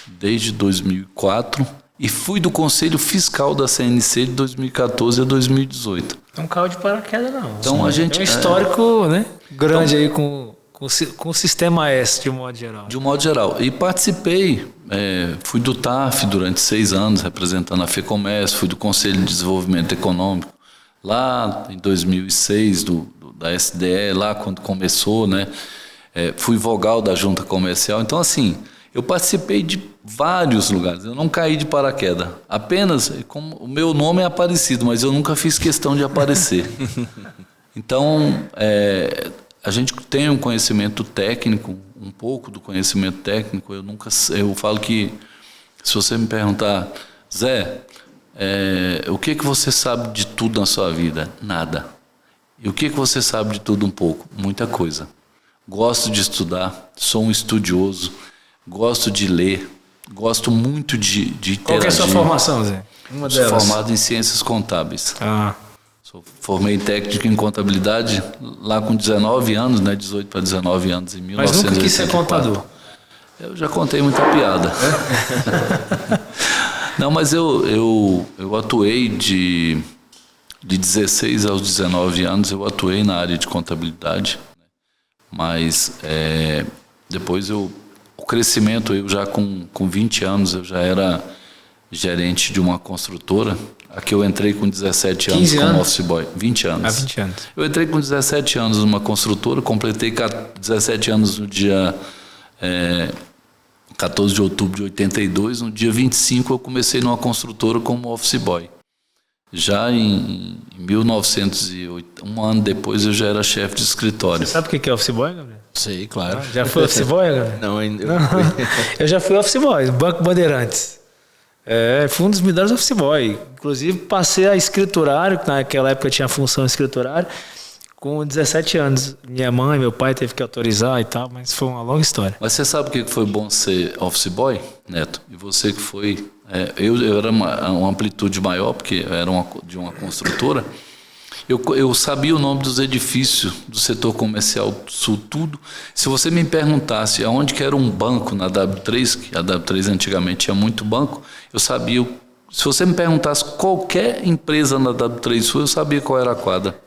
desde 2004, e fui do Conselho Fiscal da CNC de 2014 a 2018. Não caiu de paraquedas, não. Então, a gente, tem um histórico né, grande aí com o Sistema S, de um modo geral. De um modo geral. E participei, fui do TAF durante 6 anos, representando a FEComércio, fui do Conselho de Desenvolvimento Econômico, lá em 2006, da SDE, lá quando começou, né? fui vogal da junta comercial. Então, assim, eu participei de vários lugares, eu não caí de paraquedas. Apenas, como o meu nome é Aparecido, mas eu nunca fiz questão de aparecer. Então, a gente tem um conhecimento técnico, um pouco do conhecimento técnico. Eu falo que, se você me perguntar, Zé, o que você sabe de tudo na sua vida? Nada. E o que você sabe de tudo um pouco? Muita coisa. Gosto de estudar, sou um estudioso, gosto de ler, gosto muito de interagir. Qual que é a sua formação, Zé? Sou formado em Ciências Contábeis. Formei técnico em contabilidade lá com 19 anos, né? 18 para 19 anos, em 1984. Mas nunca quis ser contador? Eu já contei muita piada. Não, mas eu atuei de 16 aos 19 anos, eu atuei na área de contabilidade, mas depois o crescimento, eu já com 20 anos, eu já era gerente de uma construtora. Aqui eu entrei com 17 anos como office boy. 20 anos. 20 anos. Eu entrei com 17 anos numa construtora, completei 17 anos no dia 14 de outubro de 82. No dia 25 eu comecei numa construtora como office boy. Já em 1908, um ano depois, eu já era chefe de escritório. Você sabe o que é office boy, Gabriel? Sei, claro. Já foi office boy, Gabriel? Não, ainda. Eu já fui office boy, no Banco Bandeirantes. Fui um dos melhores office boy. Inclusive, passei a escriturário, que naquela época tinha a função escriturário, com 17 anos. Minha mãe, meu pai teve que autorizar e tal, mas foi uma longa história. Mas você sabe o que foi bom ser office boy, Neto? E você que foi... eu era uma amplitude maior, porque eu era de uma construtora. Eu sabia o nome dos edifícios do setor comercial sul, tudo. Se você me perguntasse aonde que era um banco na W3, que a W3 antigamente tinha muito banco, eu sabia. Se você me perguntasse qualquer empresa na W3 Sul, eu sabia qual era a quadra.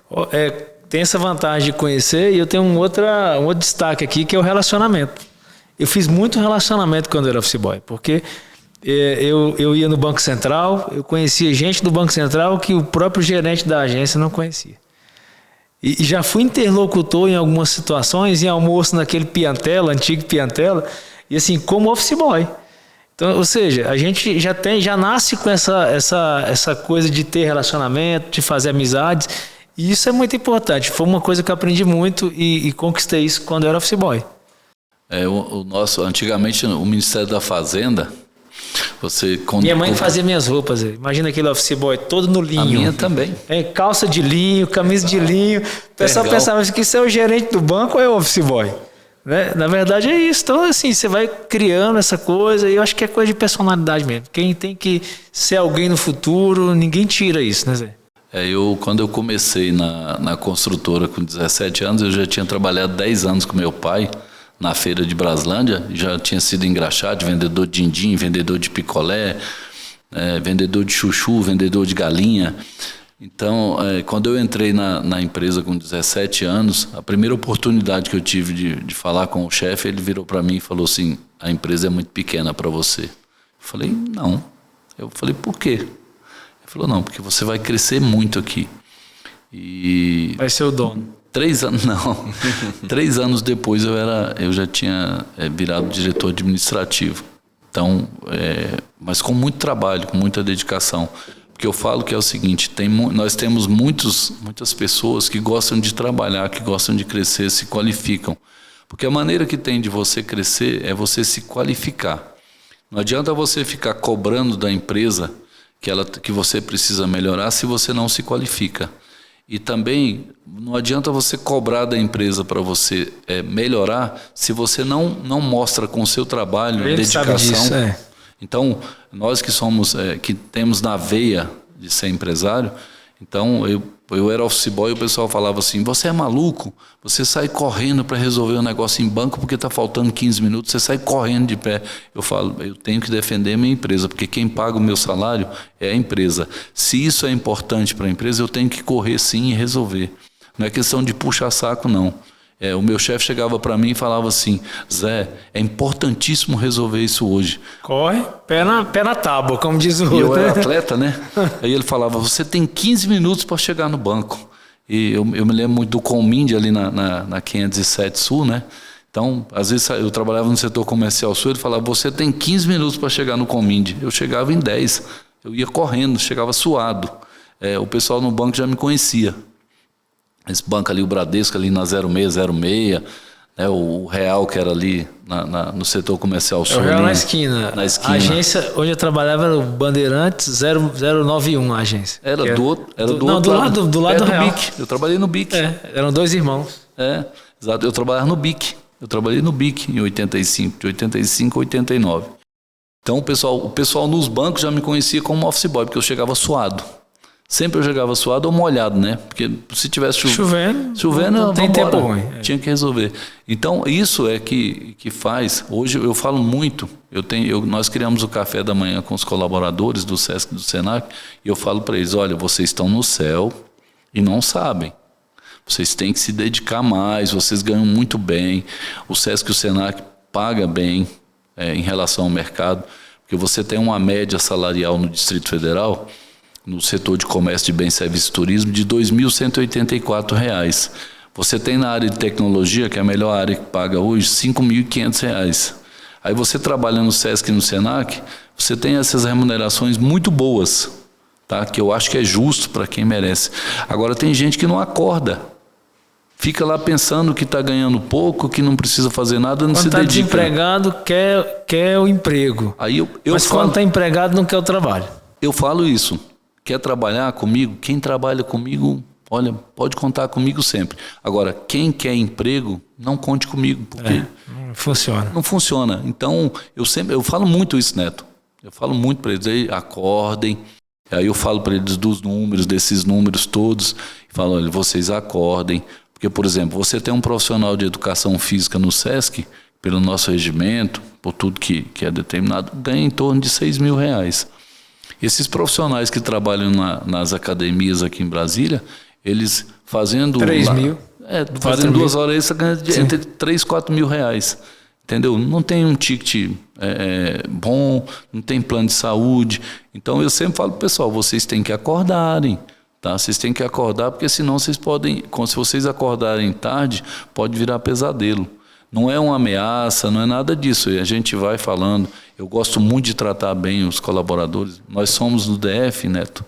Tem essa vantagem de conhecer, e eu tenho um outro destaque aqui, que é o relacionamento. Eu fiz muito relacionamento quando eu era office boy, porque eu ia no Banco Central, eu conhecia gente do Banco Central que o próprio gerente da agência não conhecia. E já fui interlocutor em algumas situações, em almoço naquele Piantela, antigo Piantela, e assim, como office boy. Então, ou seja, a gente já nasce com essa coisa de ter relacionamento, de fazer amizades, e isso é muito importante. Foi uma coisa que eu aprendi muito e conquistei isso quando eu era office boy. Antigamente, o Ministério da Fazenda, minha mãe fazia minhas roupas. Imagina aquele office boy todo no linho. A minha também. Calça de linho, camisa de linho. O pessoal pensava que isso é o gerente do banco ou é o office boy? Né? Na verdade é isso. Então, assim, você vai criando essa coisa, e eu acho que é coisa de personalidade mesmo. Quem tem que ser alguém no futuro, ninguém tira isso, né, Zé? Quando eu comecei na construtora com 17 anos, eu já tinha trabalhado 10 anos com meu pai na feira de Braslândia, já tinha sido engraxate, vendedor de din-din, vendedor de picolé, vendedor de chuchu, vendedor de galinha. Então, quando eu entrei na empresa com 17 anos, a primeira oportunidade que eu tive de falar com o chefe, ele virou para mim e falou assim: a empresa é muito pequena para você. Eu falei, não. Eu falei, por quê? Ele falou, não, porque você vai crescer muito aqui. Vai ser o dono. 3 anos, não. 3 anos depois eu já tinha virado diretor administrativo. Então, mas com muito trabalho, com muita dedicação. Porque eu falo que é o seguinte, nós temos muitas pessoas que gostam de trabalhar, que gostam de crescer, se qualificam. Porque a maneira que tem de você crescer é você se qualificar. Não adianta você ficar cobrando da empresa que você precisa melhorar se você não se qualifica. E também não adianta você cobrar da empresa para você melhorar se você não mostra com o seu trabalho dedicação. Sabe disso, Então, nós que temos na veia de ser empresário, então eu era office boy e o pessoal falava assim, você é maluco? Você sai correndo para resolver um negócio em banco porque está faltando 15 minutos, você sai correndo de pé. Eu falo, eu tenho que defender a minha empresa, porque quem paga o meu salário é a empresa. Se isso é importante para a empresa, eu tenho que correr sim e resolver. Não é questão de puxar saco, não. O meu chefe chegava para mim e falava assim, Zé, é importantíssimo resolver isso hoje. Corre, pé na tábua, como diz o outro. E eu era atleta, né? Aí ele falava, você tem 15 minutos para chegar no banco. E eu me lembro muito do Conmind ali na 507 Sul, né? Então, às vezes eu trabalhava no setor comercial sul, ele falava, você tem 15 minutos para chegar no Cominde. Eu chegava em 10, eu ia correndo, chegava suado. O pessoal no banco já me conhecia. Esse banco ali, o Bradesco, ali na 0606, né, o Real, que era ali no setor comercial sul. O Real ali, na esquina. Na esquina. A agência onde eu trabalhava era o Bandeirantes 091, a agência. Era do outro lado do Real. BIC. Eu trabalhei no BIC. Eram 2 irmãos. Exato. Eu trabalhava no BIC. Eu trabalhei no BIC em 85, de 85 a 89. Então o pessoal nos bancos já me conhecia como office boy, porque eu chegava suado. Sempre eu chegava suado ou molhado, né? Porque se tivesse chovendo não tem tempo ruim. Tinha que resolver. Então isso é que faz. Hoje eu falo muito. Nós criamos o café da manhã com os colaboradores do SESC e do SENAC, e eu falo para eles, olha, vocês estão no céu e não sabem. Vocês têm que se dedicar mais, vocês ganham muito bem. O SESC e o SENAC paga bem em relação ao mercado, porque você tem uma média salarial no Distrito Federal, no setor de comércio de bens, serviços e turismo, de R$ 2.184. Você tem na área de tecnologia, que é a melhor área que paga hoje, R$ 5.500. Aí você trabalha no SESC e no SENAC, você tem essas remunerações muito boas, tá? Que eu acho que é justo para quem merece. Agora tem gente que não acorda. Fica lá pensando que está ganhando pouco, que não precisa fazer nada, não se dedica. Quando está desempregado, quer o emprego. Mas quando está empregado, não quer o trabalho. Eu falo isso. Quer trabalhar comigo? Quem trabalha comigo, olha, pode contar comigo sempre. Agora, quem quer emprego, não conte comigo, porque não funciona. Não funciona. Então, eu falo muito isso, Neto. Eu falo muito para eles, aí, acordem. Aí eu falo para eles desses números todos, e falo, olha, vocês acordem. Porque, por exemplo, você tem um profissional de educação física no SESC, pelo nosso regimento, por tudo que é determinado, ganha em torno de R$6.000. Esses profissionais que trabalham nas academias aqui em Brasília, eles fazendo... 3 mil. Fazendo 2 horas extra, ganha entre 3 e 4 mil reais. Entendeu? Não tem um ticket bom, não tem plano de saúde. Então eu sempre falo, pessoal, vocês têm que acordarem. Tá? Vocês têm que acordar, porque senão vocês podem... Se vocês acordarem tarde, pode virar pesadelo. Não é uma ameaça, não é nada disso. E a gente vai falando. Eu gosto muito de tratar bem os colaboradores. Nós somos no DF, Neto,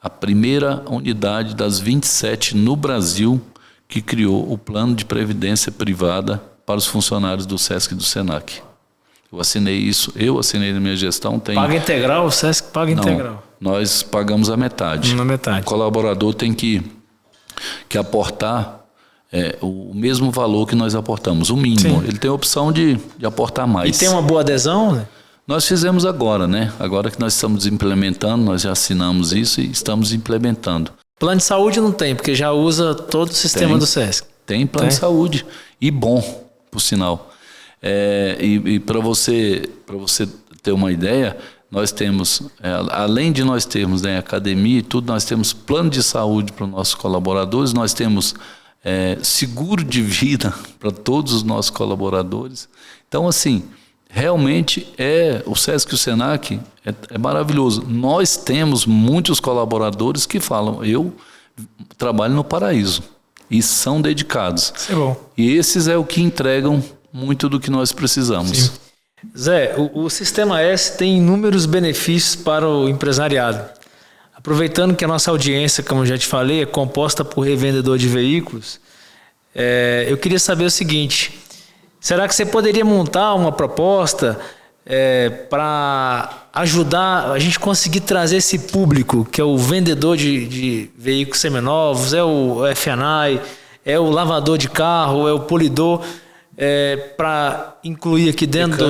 a primeira unidade das 27 no Brasil que criou o plano de previdência privada para os funcionários do SESC e do SENAC. Eu assinei na minha gestão. Paga integral? O SESC paga integral? Nós pagamos a metade. Na metade. O colaborador tem que aportar o mesmo valor que nós aportamos, o mínimo. Sim. Ele tem a opção de aportar mais. E tem uma boa adesão, né? Nós fizemos agora, né? Agora que nós estamos implementando, nós já assinamos isso e estamos implementando. Plano de saúde não tem, porque já usa todo o sistema do SESC. Tem plano de saúde. E bom, por sinal. E para você ter uma ideia, nós temos, além de nós termos academia e tudo, nós temos plano de saúde para os nossos colaboradores, nós temos seguro de vida para todos os nossos colaboradores. Então, assim, realmente o SESC e o SENAC é maravilhoso. Nós temos muitos colaboradores que falam, eu trabalho no paraíso, e são dedicados. Isso é bom. E esses é o que entregam muito do que nós precisamos. Sim. Zé, o Sistema S tem inúmeros benefícios para o empresariado. Aproveitando que a nossa audiência, como eu já te falei, é composta por revendedor de veículos, eu queria saber o seguinte: será que você poderia montar uma proposta para ajudar a gente conseguir trazer esse público, que é o vendedor de veículos seminovos, é o F&I, é o lavador de carro, é o polidor, para incluir aqui dentro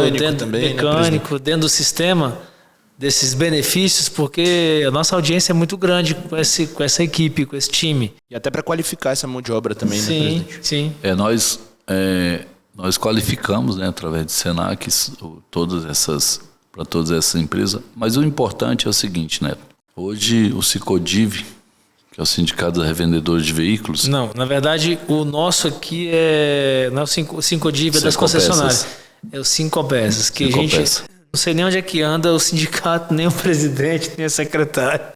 mecânico, dentro do sistema desses benefícios, porque a nossa audiência é muito grande com essa equipe, com esse time. E até para qualificar essa mão de obra também, né, presidente? Sim. Nós qualificamos, né, através de SENAC, para todas essas empresas. Mas o importante é o seguinte, né? Hoje o Sicodiv, que é o Sindicato dos Revendedores de Veículos... Não, na verdade, o nosso aqui não é o Sicodiv, é das concessionárias. É o Sincopesas, que a gente... Não sei nem onde é que anda o sindicato, nem o presidente, nem a secretária.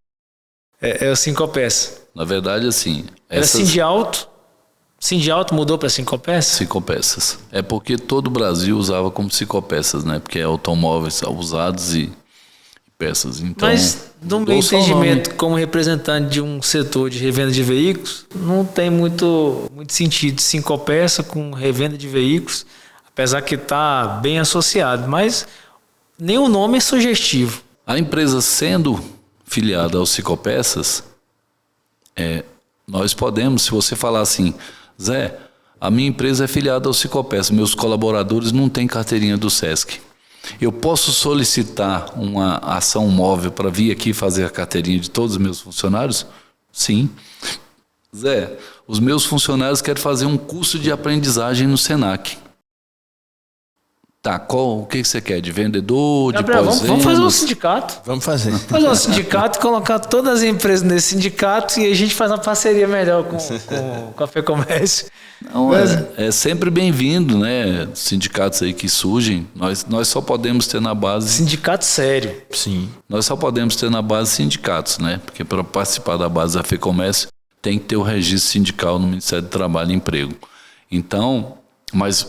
É o Sincopesas. Na verdade, assim... Era Sindialto, Sindialto mudou para Sincopeças? Sincopeças. É porque todo o Brasil usava como Sincopeças, né? Porque é automóveis usados e peças. Então, mas, no meu entendimento, como representante de um setor de revenda de veículos, não tem muito sentido Sincopeça com revenda de veículos, apesar que está bem associado, mas nem o nome é sugestivo. A empresa sendo filiada ao Sincopeças, nós podemos, se você falar assim, Zé, a minha empresa é filiada ao Sincopeças, meus colaboradores não têm carteirinha do SESC. Eu posso solicitar uma ação móvel para vir aqui fazer a carteirinha de todos os meus funcionários? Sim. Zé, os meus funcionários querem fazer um curso de aprendizagem no Senac. Tá, o que você quer? De vendedor, Gabriel, de pós-vendas? vamos fazer um sindicato. Vamos fazer. Fazer um sindicato, colocar todas as empresas nesse sindicato e a gente faz uma parceria melhor com o Café Comércio. Não, é sempre bem-vindo, né? Sindicatos aí que surgem, nós só podemos ter na base... Sindicato sério. Sim. Nós só podemos ter na base sindicatos, né? Porque para participar da base da FEComércio tem que ter o registro sindical no Ministério do Trabalho e Emprego. Então, mas...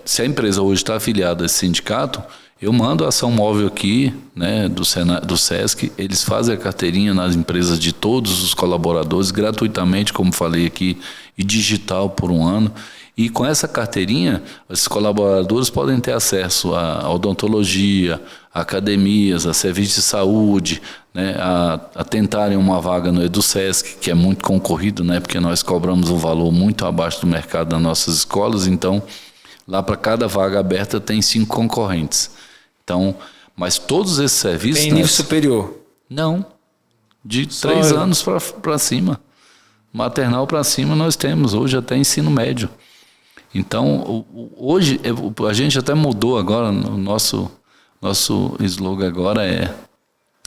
se a empresa hoje está afiliada a esse sindicato, eu mando a ação móvel aqui, né, do SESC, eles fazem a carteirinha nas empresas de todos os colaboradores, gratuitamente, como falei aqui, e digital por um ano. E com essa carteirinha, esses colaboradores podem ter acesso a odontologia, a academias, a serviços de saúde, né, a tentarem uma vaga no EduSesc, que é muito concorrido, né, porque nós cobramos um valor muito abaixo do mercado nas nossas escolas, então... Lá para cada vaga aberta tem 5 concorrentes. Então, mas todos esses serviços... Tem nível superior? Não. De 3 anos para cima. Maternal para cima nós temos hoje até ensino médio. Então, hoje a gente até mudou agora, o nosso slogan agora é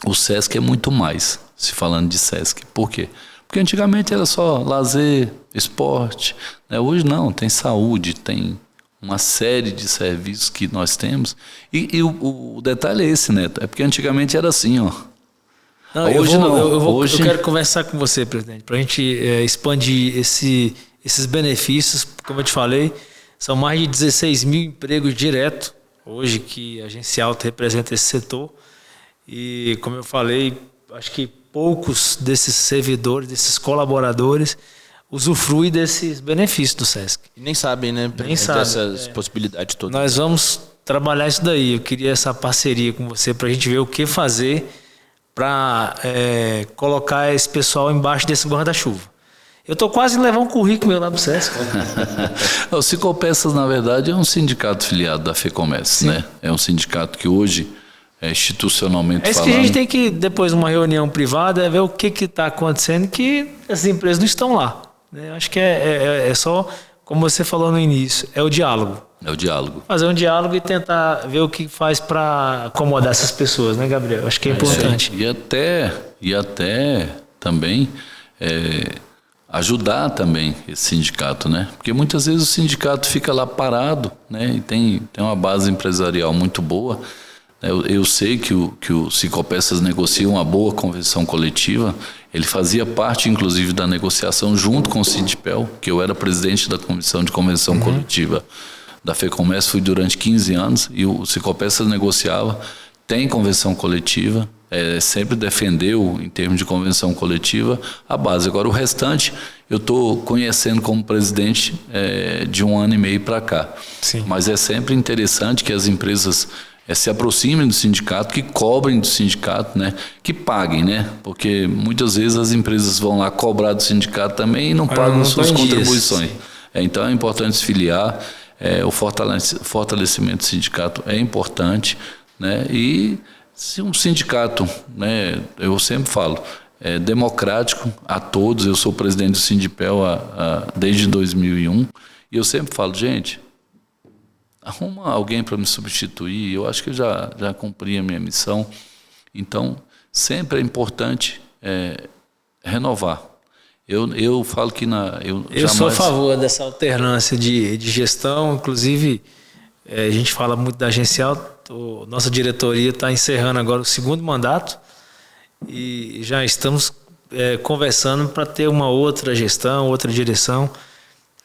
o SESC é muito mais, se falando de SESC. Por quê? Porque antigamente era só lazer, esporte. Né? Hoje não, tem saúde, tem... uma série de serviços que nós temos. E o detalhe é esse, Neto. É porque antigamente era assim, ó. Não, hoje eu quero conversar com você, presidente, para a gente expandir esses benefícios. Como eu te falei, são mais de 16 mil empregos diretos hoje que a Agência Alta representa esse setor. E, como eu falei, acho que poucos desses servidores, desses colaboradores, usufrui desses benefícios do SESC. E nem sabem, né? Nem sabem. Essas possibilidades todas. Nós vamos trabalhar isso daí. Eu queria essa parceria com você para a gente ver o que fazer para colocar esse pessoal embaixo desse guarda-chuva. Eu estou quase em levar um currículo meu lá para o SESC. O Sincopeças, na verdade, é um sindicato filiado da FEComércio, né? É um sindicato que hoje, institucionalmente falando... É isso que a gente tem que, depois de uma reunião privada, ver o que está acontecendo, que essas empresas não estão lá. Acho que é só, como você falou no início, é o diálogo. É o diálogo. Fazer um diálogo e tentar ver o que faz para acomodar essas pessoas, né, Gabriel? Acho que é importante. E até também ajudar também esse sindicato, né? Porque muitas vezes o sindicato fica lá parado, né? E tem uma base empresarial muito boa. Eu sei que o Sincopeças negocia uma boa convenção coletiva. Ele fazia parte, inclusive, da negociação junto com o Sindipel, que eu era presidente da comissão de convenção coletiva da FEComércio, fui durante 15 anos, e o Sincopeças negociava, tem convenção coletiva, sempre defendeu, em termos de convenção coletiva, a base. Agora, o restante, eu estou conhecendo como presidente de 1 ano e meio para cá. Sim. Mas é sempre interessante que as empresas... se aproximem do sindicato, que cobrem do sindicato, né? Que paguem, né? Porque muitas vezes as empresas vão lá cobrar do sindicato também e não pagam suas contribuições. Então é importante se filiar, o fortalecimento do sindicato é importante, né? E se um sindicato, né, eu sempre falo, é democrático a todos, eu sou presidente do Sindipel desde 2001, e eu sempre falo, gente... arruma alguém para me substituir, eu acho que eu já cumpri a minha missão. Então, sempre é importante renovar. Eu falo que eu sou a favor dessa alternância de gestão, inclusive a gente fala muito da Agência Alta, nossa diretoria está encerrando agora o 2º mandato e já estamos conversando para ter uma outra gestão, outra direção.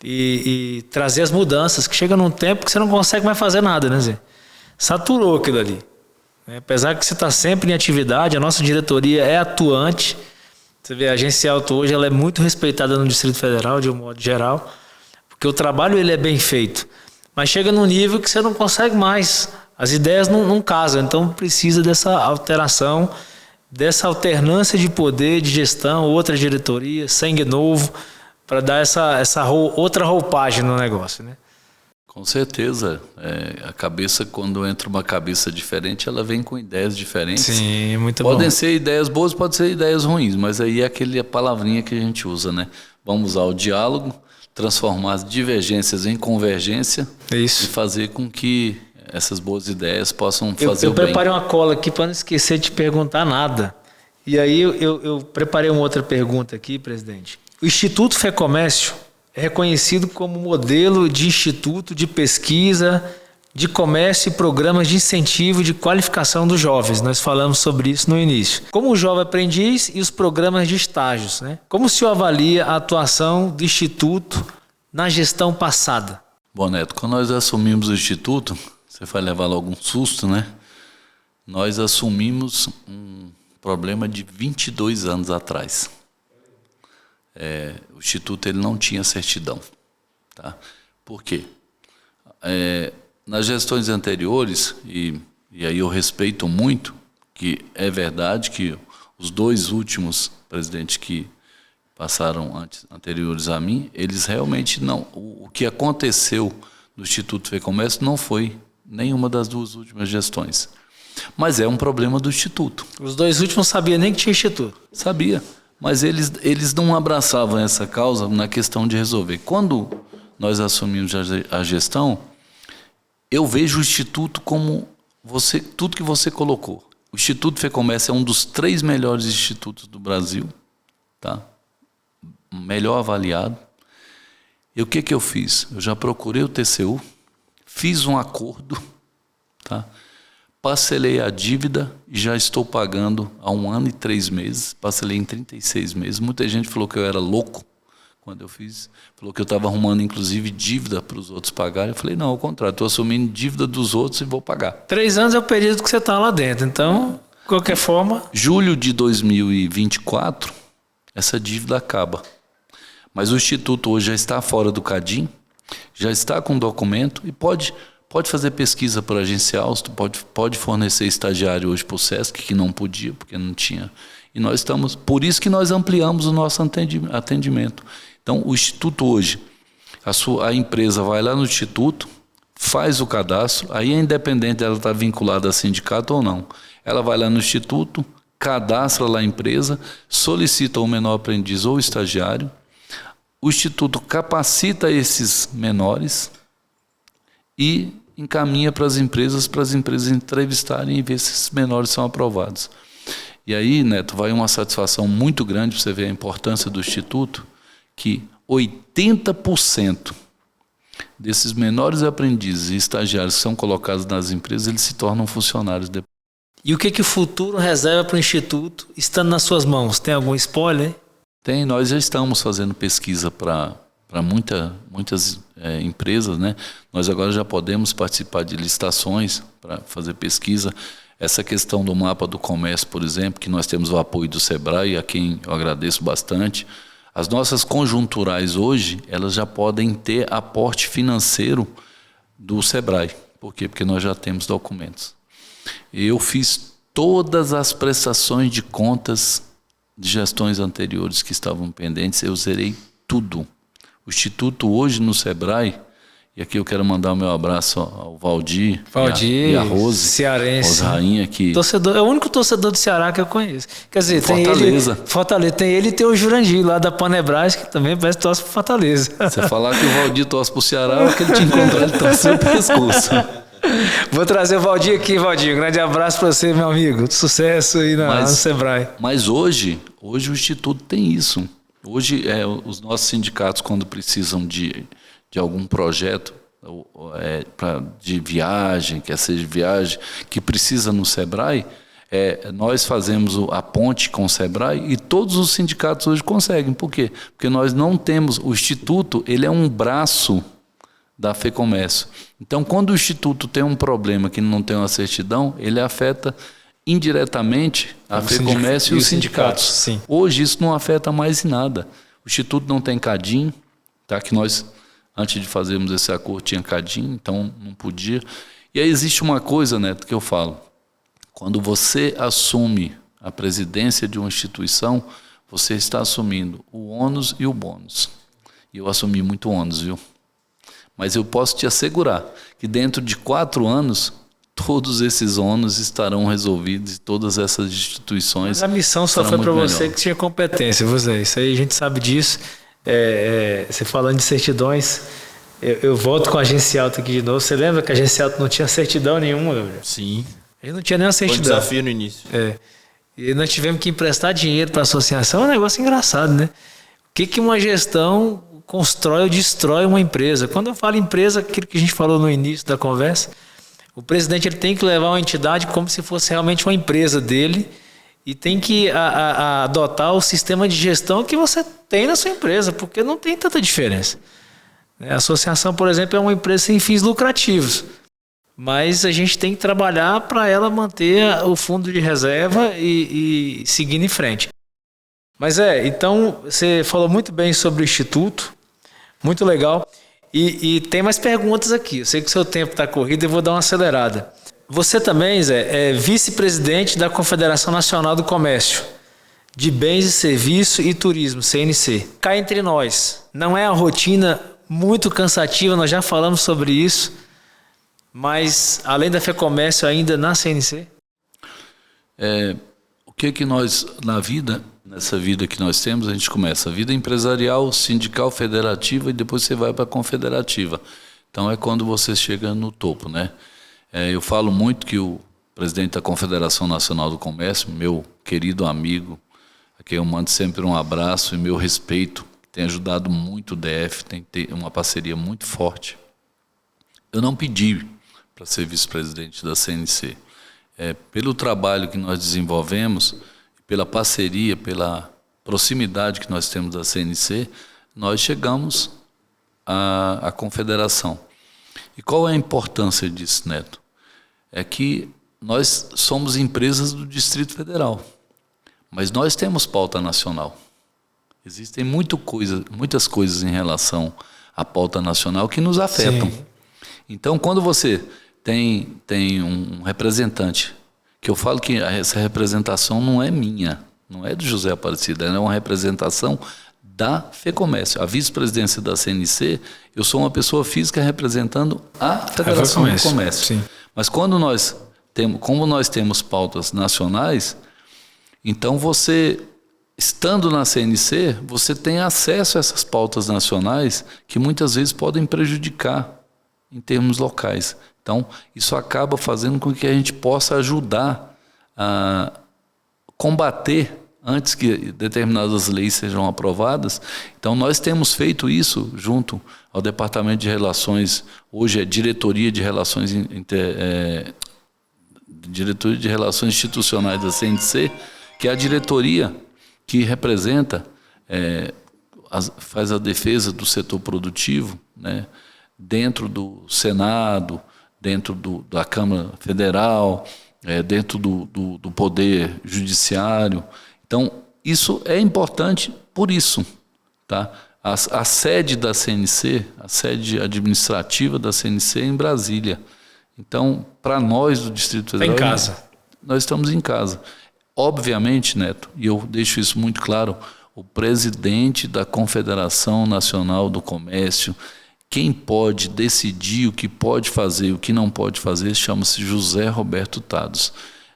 e trazer as mudanças, que chega num tempo que você não consegue mais fazer nada, né, Zé? Saturou aquilo ali. Apesar que você está sempre em atividade, a nossa diretoria é atuante. Você vê, a Agência Auto hoje ela é muito respeitada no Distrito Federal, de um modo geral, porque o trabalho ele é bem feito. Mas chega num nível que você não consegue mais. As ideias não casam, então precisa dessa alteração, dessa alternância de poder, de gestão, outra diretoria, sangue novo, para dar essa outra roupagem no negócio, né? Com certeza. A cabeça, quando entra uma cabeça diferente, ela vem com ideias diferentes. Sim, muito bom. Podem ser ideias boas, podem ser ideias ruins, mas aí é aquela palavrinha que a gente usa, né? Vamos usar o diálogo, transformar as divergências em convergência. Isso. E fazer com que essas boas ideias possam fazer o bem. Eu preparei uma cola aqui para não esquecer de te perguntar nada. E aí eu preparei uma outra pergunta aqui, presidente. O Instituto FEComércio é reconhecido como modelo de instituto de pesquisa, de comércio e programas de incentivo de qualificação dos jovens. Nós falamos sobre isso no início. Como o jovem aprendiz e os programas de estágios, né? Como o senhor avalia a atuação do Instituto na gestão passada? Bom, Neto, quando nós assumimos o Instituto, você vai levar logo um susto, né? Nós assumimos um problema de 22 anos atrás. O Instituto ele não tinha certidão. Tá? Por quê? Nas gestões anteriores, e aí eu respeito muito, que é verdade que os dois últimos presidentes que passaram anteriores a mim, eles realmente não... O que aconteceu no Instituto FEComércio não foi nenhuma das duas últimas gestões. Mas é um problema do Instituto. Os dois últimos sabiam nem que tinha Instituto. Sabia. Mas eles não abraçavam essa causa na questão de resolver. Quando nós assumimos a gestão, eu vejo o Instituto como tudo que você colocou. O Instituto FEComércio é um dos 3 melhores institutos do Brasil, tá? Melhor avaliado. E o que eu fiz? Eu já procurei o TCU, fiz um acordo, tá? Parcelei a dívida e já estou pagando há 1 ano e 3 meses. Parcelei em 36 meses. Muita gente falou que eu era louco quando eu fiz. Falou que eu estava arrumando, inclusive, dívida para os outros pagarem. Eu falei, não, ao contrário, estou assumindo dívida dos outros e vou pagar. 3 anos é o período que você está lá dentro. Então, de qualquer forma... Julho de 2024, essa dívida acaba. Mas o Instituto hoje já está fora do CADIM, já está com documento e pode fazer pesquisa por agencial, pode fornecer estagiário hoje para o SESC, que não podia, porque não tinha. E nós estamos... Por isso que nós ampliamos o nosso atendimento. Então, o Instituto hoje, a empresa vai lá no Instituto, faz o cadastro, aí é independente dela estar vinculada a sindicato ou não. Ela vai lá no Instituto, cadastra lá a empresa, solicita o menor aprendiz ou estagiário, o Instituto capacita esses menores e encaminha para as empresas entrevistarem e ver se esses menores são aprovados. E aí, Neto, vai uma satisfação muito grande para você ver a importância do Instituto, que 80% desses menores aprendizes e estagiários que são colocados nas empresas, eles se tornam funcionários depois. E o que o futuro reserva para o Instituto, estando nas suas mãos? Tem algum spoiler? Tem, nós já estamos fazendo pesquisa para muitas empresas, né? Nós agora já podemos participar de licitações para fazer pesquisa. Essa questão do mapa do comércio, por exemplo, que nós temos o apoio do SEBRAE, a quem eu agradeço bastante. As nossas conjunturais hoje, elas já podem ter aporte financeiro do SEBRAE. Por quê? Porque nós já temos documentos. Eu fiz todas as prestações de contas de gestões anteriores que estavam pendentes, eu zerei tudo. O Instituto hoje no SEBRAE, e aqui eu quero mandar o meu abraço ao Valdir e a Rose, cearense. Rainha, que... Torcedor, é o único torcedor do Ceará que eu conheço. Quer dizer, Fortaleza. Tem ele e tem o Jurandir lá da Panebras, que também parece que torce pro Fortaleza. Você falar que o Valdir torce pro Ceará, ou que ele te encontrar, ele torce o pescoço. Vou trazer o Valdir aqui, Valdir. Um grande abraço para você, meu amigo. Sucesso aí no SEBRAE. Mas hoje o Instituto tem isso. Hoje, os nossos sindicatos, quando precisam de algum projeto de viagem, quer seja viagem, que precisa no SEBRAE, Nós fazemos a ponte com o Sebrae e todos os sindicatos hoje conseguem. Por quê? Porque nós não temos... O Instituto, ele é um braço da FEComércio. Então, quando o Instituto tem um problema que não tem uma certidão, ele afeta indiretamente a FEComércio e os sindicatos. Sim. Hoje isso não afeta mais em nada. O Instituto não tem CADIM, tá? Que nós, antes de fazermos esse acordo, tinha CADIM, então não podia. E aí existe uma coisa, Neto, que eu falo. Quando você assume a presidência de uma instituição, você está assumindo o ônus e o bônus. E eu assumi muito ônus, viu? Mas eu posso te assegurar que dentro de 4 anos, todos esses ônus estarão resolvidos e todas essas instituições... Mas a missão só foi para você que tinha competência, você. Isso aí a gente sabe disso. Você falando de certidões, eu volto com a Agência Alta aqui de novo. Você lembra que a Agência Alta não tinha certidão nenhuma, Gabriel? Sim. Ele não tinha nenhuma certidão. Foi um desafio no início. E nós tivemos que emprestar dinheiro para a associação. É um negócio engraçado, né? O que uma gestão constrói ou destrói uma empresa? Quando eu falo empresa, aquilo que a gente falou no início da conversa, o presidente ele tem que levar uma entidade como se fosse realmente uma empresa dele e tem que adotar o sistema de gestão que você tem na sua empresa, porque não tem tanta diferença. A associação, por exemplo, é uma empresa sem fins lucrativos, mas a gente tem que trabalhar para ela manter o fundo de reserva e seguindo em frente. Mas então você falou muito bem sobre o Instituto, muito legal. E tem mais perguntas aqui. Eu sei que o seu tempo está corrido e eu vou dar uma acelerada. Você também, Zé, é vice-presidente da Confederação Nacional do Comércio de Bens e Serviços e Turismo, CNC. Cá entre nós, não é a rotina muito cansativa, nós já falamos sobre isso, mas além da FEComércio ainda na CNC? O que nós, na vida... Nessa vida que nós temos, a gente começa a vida empresarial, sindical, federativa e depois você vai para a confederativa. Então é quando você chega no topo, né? Eu falo muito que o presidente da Confederação Nacional do Comércio, meu querido amigo, a quem eu mando sempre um abraço e meu respeito, tem ajudado muito o DF, tem uma parceria muito forte. Eu não pedi para ser vice-presidente da CNC. Pelo trabalho que nós desenvolvemos, pela parceria, pela proximidade que nós temos da CNC, nós chegamos à confederação. E qual é a importância disso, Neto? É que nós somos empresas do Distrito Federal, mas nós temos pauta nacional. Existem muitas coisas em relação à pauta nacional que nos afetam. Sim. Então, quando você tem um representante, que eu falo que essa representação não é minha, não é do José Aparecido, é uma representação da FEComércio. A vice-presidência da CNC, eu sou uma pessoa física representando a Federação do Comércio. Sim. Mas como nós temos pautas nacionais, então você, estando na CNC, você tem acesso a essas pautas nacionais que muitas vezes podem prejudicar em termos locais. Então, isso acaba fazendo com que a gente possa ajudar a combater antes que determinadas leis sejam aprovadas. Então, nós temos feito isso junto ao Departamento de Relações, hoje é Diretoria de Relações, Diretoria de Relações Institucionais da CNC, que é a diretoria que representa, faz a defesa do setor produtivo, né, dentro do Senado, dentro da Câmara Federal, dentro do Poder Judiciário. Então, isso é importante por isso. Tá? A sede da CNC, a sede administrativa da CNC é em Brasília. Então, para nós do Distrito Federal... Está em casa. Nós estamos em casa. Obviamente, Neto, e eu deixo isso muito claro, o presidente da Confederação Nacional do Comércio, quem pode decidir o que pode fazer e o que não pode fazer, chama-se José Roberto Tados.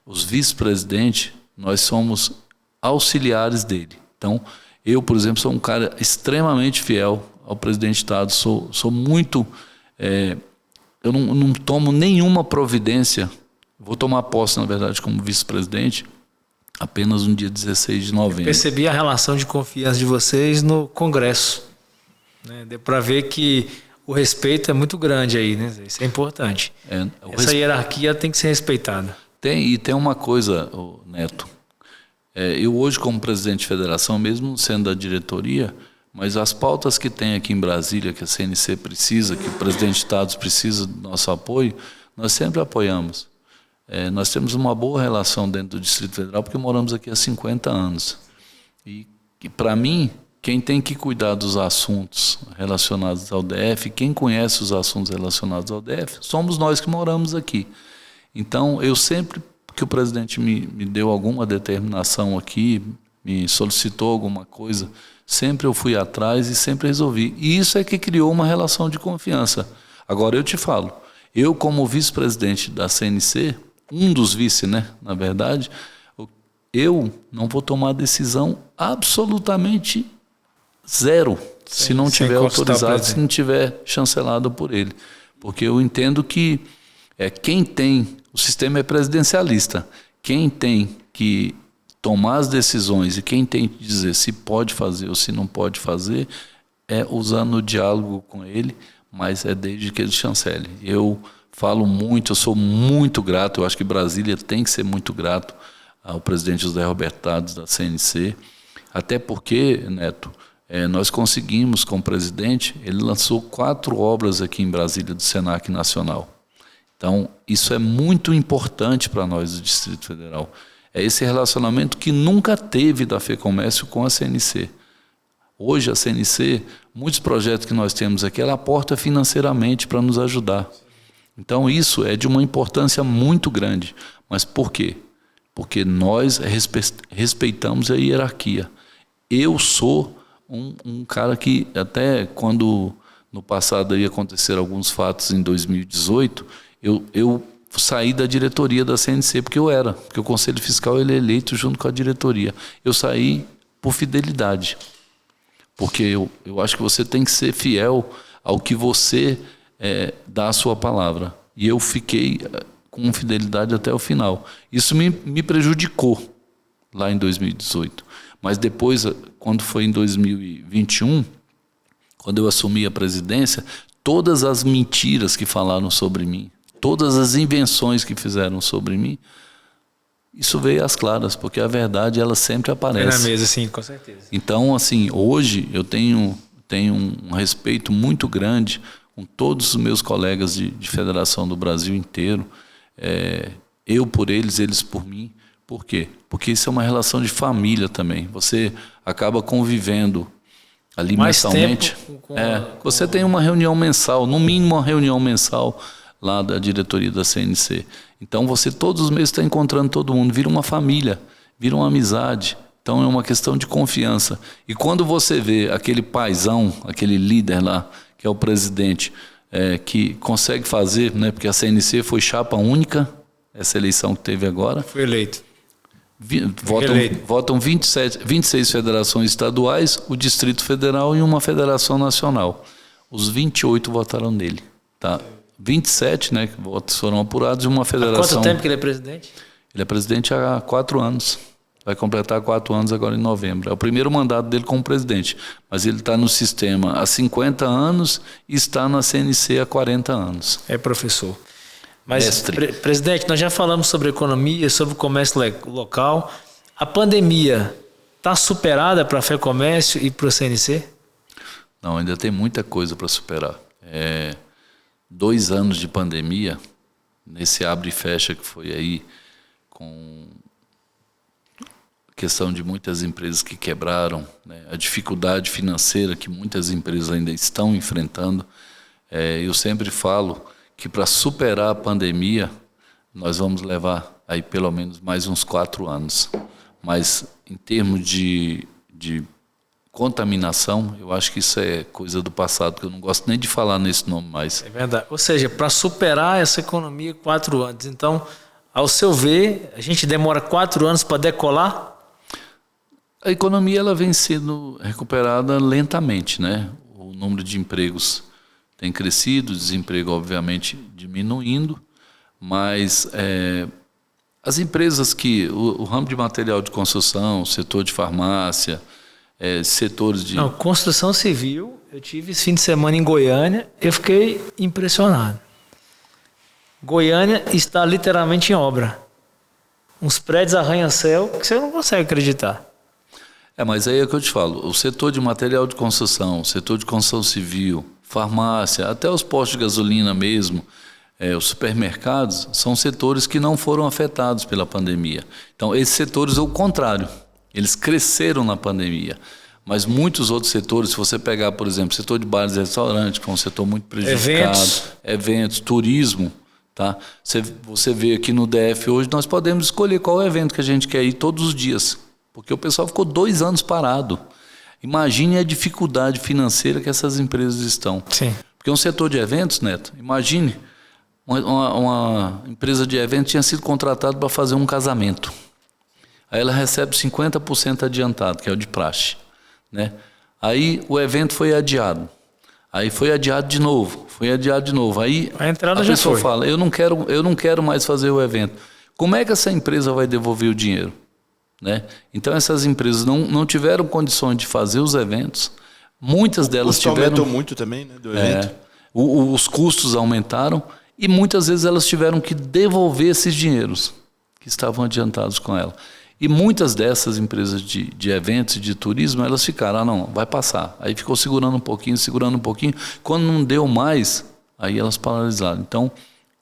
Os vice-presidentes, nós somos auxiliares dele. Então, eu, por exemplo, sou um cara extremamente fiel ao presidente Tados, sou muito... eu não tomo nenhuma providência, vou tomar posse, na verdade, como vice-presidente, apenas no dia 16 de novembro. Percebi a relação de confiança de vocês no Congresso. Deu para ver que o respeito é muito grande aí, né? Isso é importante. Essa hierarquia tem que ser respeitada. Tem uma coisa, Neto. Eu hoje, como presidente de federação, mesmo sendo da diretoria, mas as pautas que tem aqui em Brasília, que a CNC precisa, que o presidente de Estados precisa do nosso apoio, nós sempre apoiamos. Nós temos uma boa relação dentro do Distrito Federal, porque moramos aqui há 50 anos. E para mim, quem tem que cuidar dos assuntos relacionados ao DF, quem conhece os assuntos relacionados ao DF, somos nós que moramos aqui. Então, eu sempre que o presidente me deu alguma determinação aqui, me solicitou alguma coisa, sempre eu fui atrás e sempre resolvi. E isso é que criou uma relação de confiança. Agora, eu te falo, eu como vice-presidente da CNC, um dos vice, né, na verdade, eu não vou tomar decisão absolutamente zero, se não tiver autorizado, se não tiver chancelado por ele. Porque eu entendo que quem tem, o sistema é presidencialista, quem tem que tomar as decisões e quem tem que dizer se pode fazer ou se não pode fazer, é usando o diálogo com ele, mas é desde que ele chancele. Eu falo muito, eu sou muito grato, eu acho que Brasília tem que ser muito grato ao presidente José Roberto Tados, da CNC, até porque, Neto, nós conseguimos, com o presidente, ele lançou 4 obras aqui em Brasília do Senac Nacional. Então, isso é muito importante para nós do Distrito Federal. É esse relacionamento que nunca teve da FEComércio com a CNC. Hoje, a CNC, muitos projetos que nós temos aqui, ela aporta financeiramente para nos ajudar. Então, isso é de uma importância muito grande. Mas por quê? Porque nós respeitamos a hierarquia. Eu sou um cara que, até quando no passado ia acontecer alguns fatos em 2018, eu saí da diretoria da CNC, porque o Conselho Fiscal ele é eleito junto com a diretoria. Eu saí por fidelidade, porque eu acho que você tem que ser fiel ao que você dá a sua palavra. E eu fiquei com fidelidade até o final. Isso me prejudicou lá em 2018. Mas depois, quando foi em 2021, quando eu assumi a presidência, todas as mentiras que falaram sobre mim, todas as invenções que fizeram sobre mim, isso veio às claras, porque a verdade ela sempre aparece. É na mesa, sim, com certeza. Então, assim, hoje eu tenho um respeito muito grande com todos os meus colegas de federação do Brasil inteiro. Eu por eles, eles por mim. Por quê? Porque isso é uma relação de família também. Você acaba convivendo ali mais mensalmente. Você tem uma reunião mensal, no mínimo uma reunião mensal lá da diretoria da CNC. Então você todos os meses está encontrando todo mundo, vira uma família, vira uma amizade. Então é uma questão de confiança. E quando você vê aquele paizão, aquele líder lá, que é o presidente, que consegue fazer, né, porque a CNC foi chapa única, essa eleição que teve agora. Foi eleito. Votam 26 federações estaduais, o Distrito Federal e uma federação nacional. Os 28 votaram nele. Tá? 27, né, votos foram apurados, e uma federação... Há quanto tempo que ele é presidente? Ele é presidente há 4 anos. Vai completar 4 anos agora em novembro. É o primeiro mandato dele como presidente. Mas ele está no sistema há 50 anos e está na CNC há 40 anos. É professor. Mas, presidente, nós já falamos sobre economia, sobre o comércio local. A pandemia está superada para a FEComércio e para o CNC? Não, ainda tem muita coisa para superar. 2 anos de pandemia, nesse abre e fecha que foi aí, com a questão de muitas empresas que quebraram, né, a dificuldade financeira que muitas empresas ainda estão enfrentando. Eu sempre falo que para superar a pandemia, nós vamos levar aí pelo menos mais uns 4 anos. Mas em termos de contaminação, eu acho que isso é coisa do passado, que eu não gosto nem de falar nesse nome mais. É verdade. Ou seja, para superar essa economia, 4 anos. Então, ao seu ver, a gente demora 4 anos para decolar? A economia ela vem sendo recuperada lentamente, né? O número de empregos tem crescido, o desemprego obviamente diminuindo, mas as empresas o ramo de material de construção, o setor de farmácia, setores de... Não, construção civil, eu tive esse fim de semana em Goiânia, eu fiquei impressionado. Goiânia está literalmente em obra. uns prédios arranha-céu que você não consegue acreditar. Mas aí é o que eu te falo, o setor de material de construção, o setor de construção civil, farmácia, até os postos de gasolina mesmo, os supermercados, são setores que não foram afetados pela pandemia. Então, esses setores é o contrário, eles cresceram na pandemia. Mas muitos outros setores, se você pegar, por exemplo, o setor de bares e restaurantes, que é um setor muito prejudicado, eventos, turismo, tá? Você vê aqui no DF hoje, nós podemos escolher qual evento que a gente quer ir todos os dias, porque o pessoal ficou 2 anos parado. Imagine a dificuldade financeira que essas empresas estão. Sim. Porque um setor de eventos, Neto, imagine, uma empresa de eventos tinha sido contratada para fazer um casamento. Aí ela recebe 50% adiantado, que é o de praxe, né? Aí o evento foi adiado. Aí foi adiado de novo. Aí a pessoa fala, eu não quero mais fazer o evento. Como é que essa empresa vai devolver o dinheiro? Né? Então essas empresas não tiveram condições de fazer os eventos. Muitas delas tiveram... aumentou muito também, né, do evento. Os custos aumentaram e muitas vezes elas tiveram que devolver esses dinheiros que estavam adiantados com ela. E muitas dessas empresas de eventos e de turismo, elas ficaram, não, vai passar. Aí ficou segurando um pouquinho. Quando não deu mais, aí elas paralisaram. Então,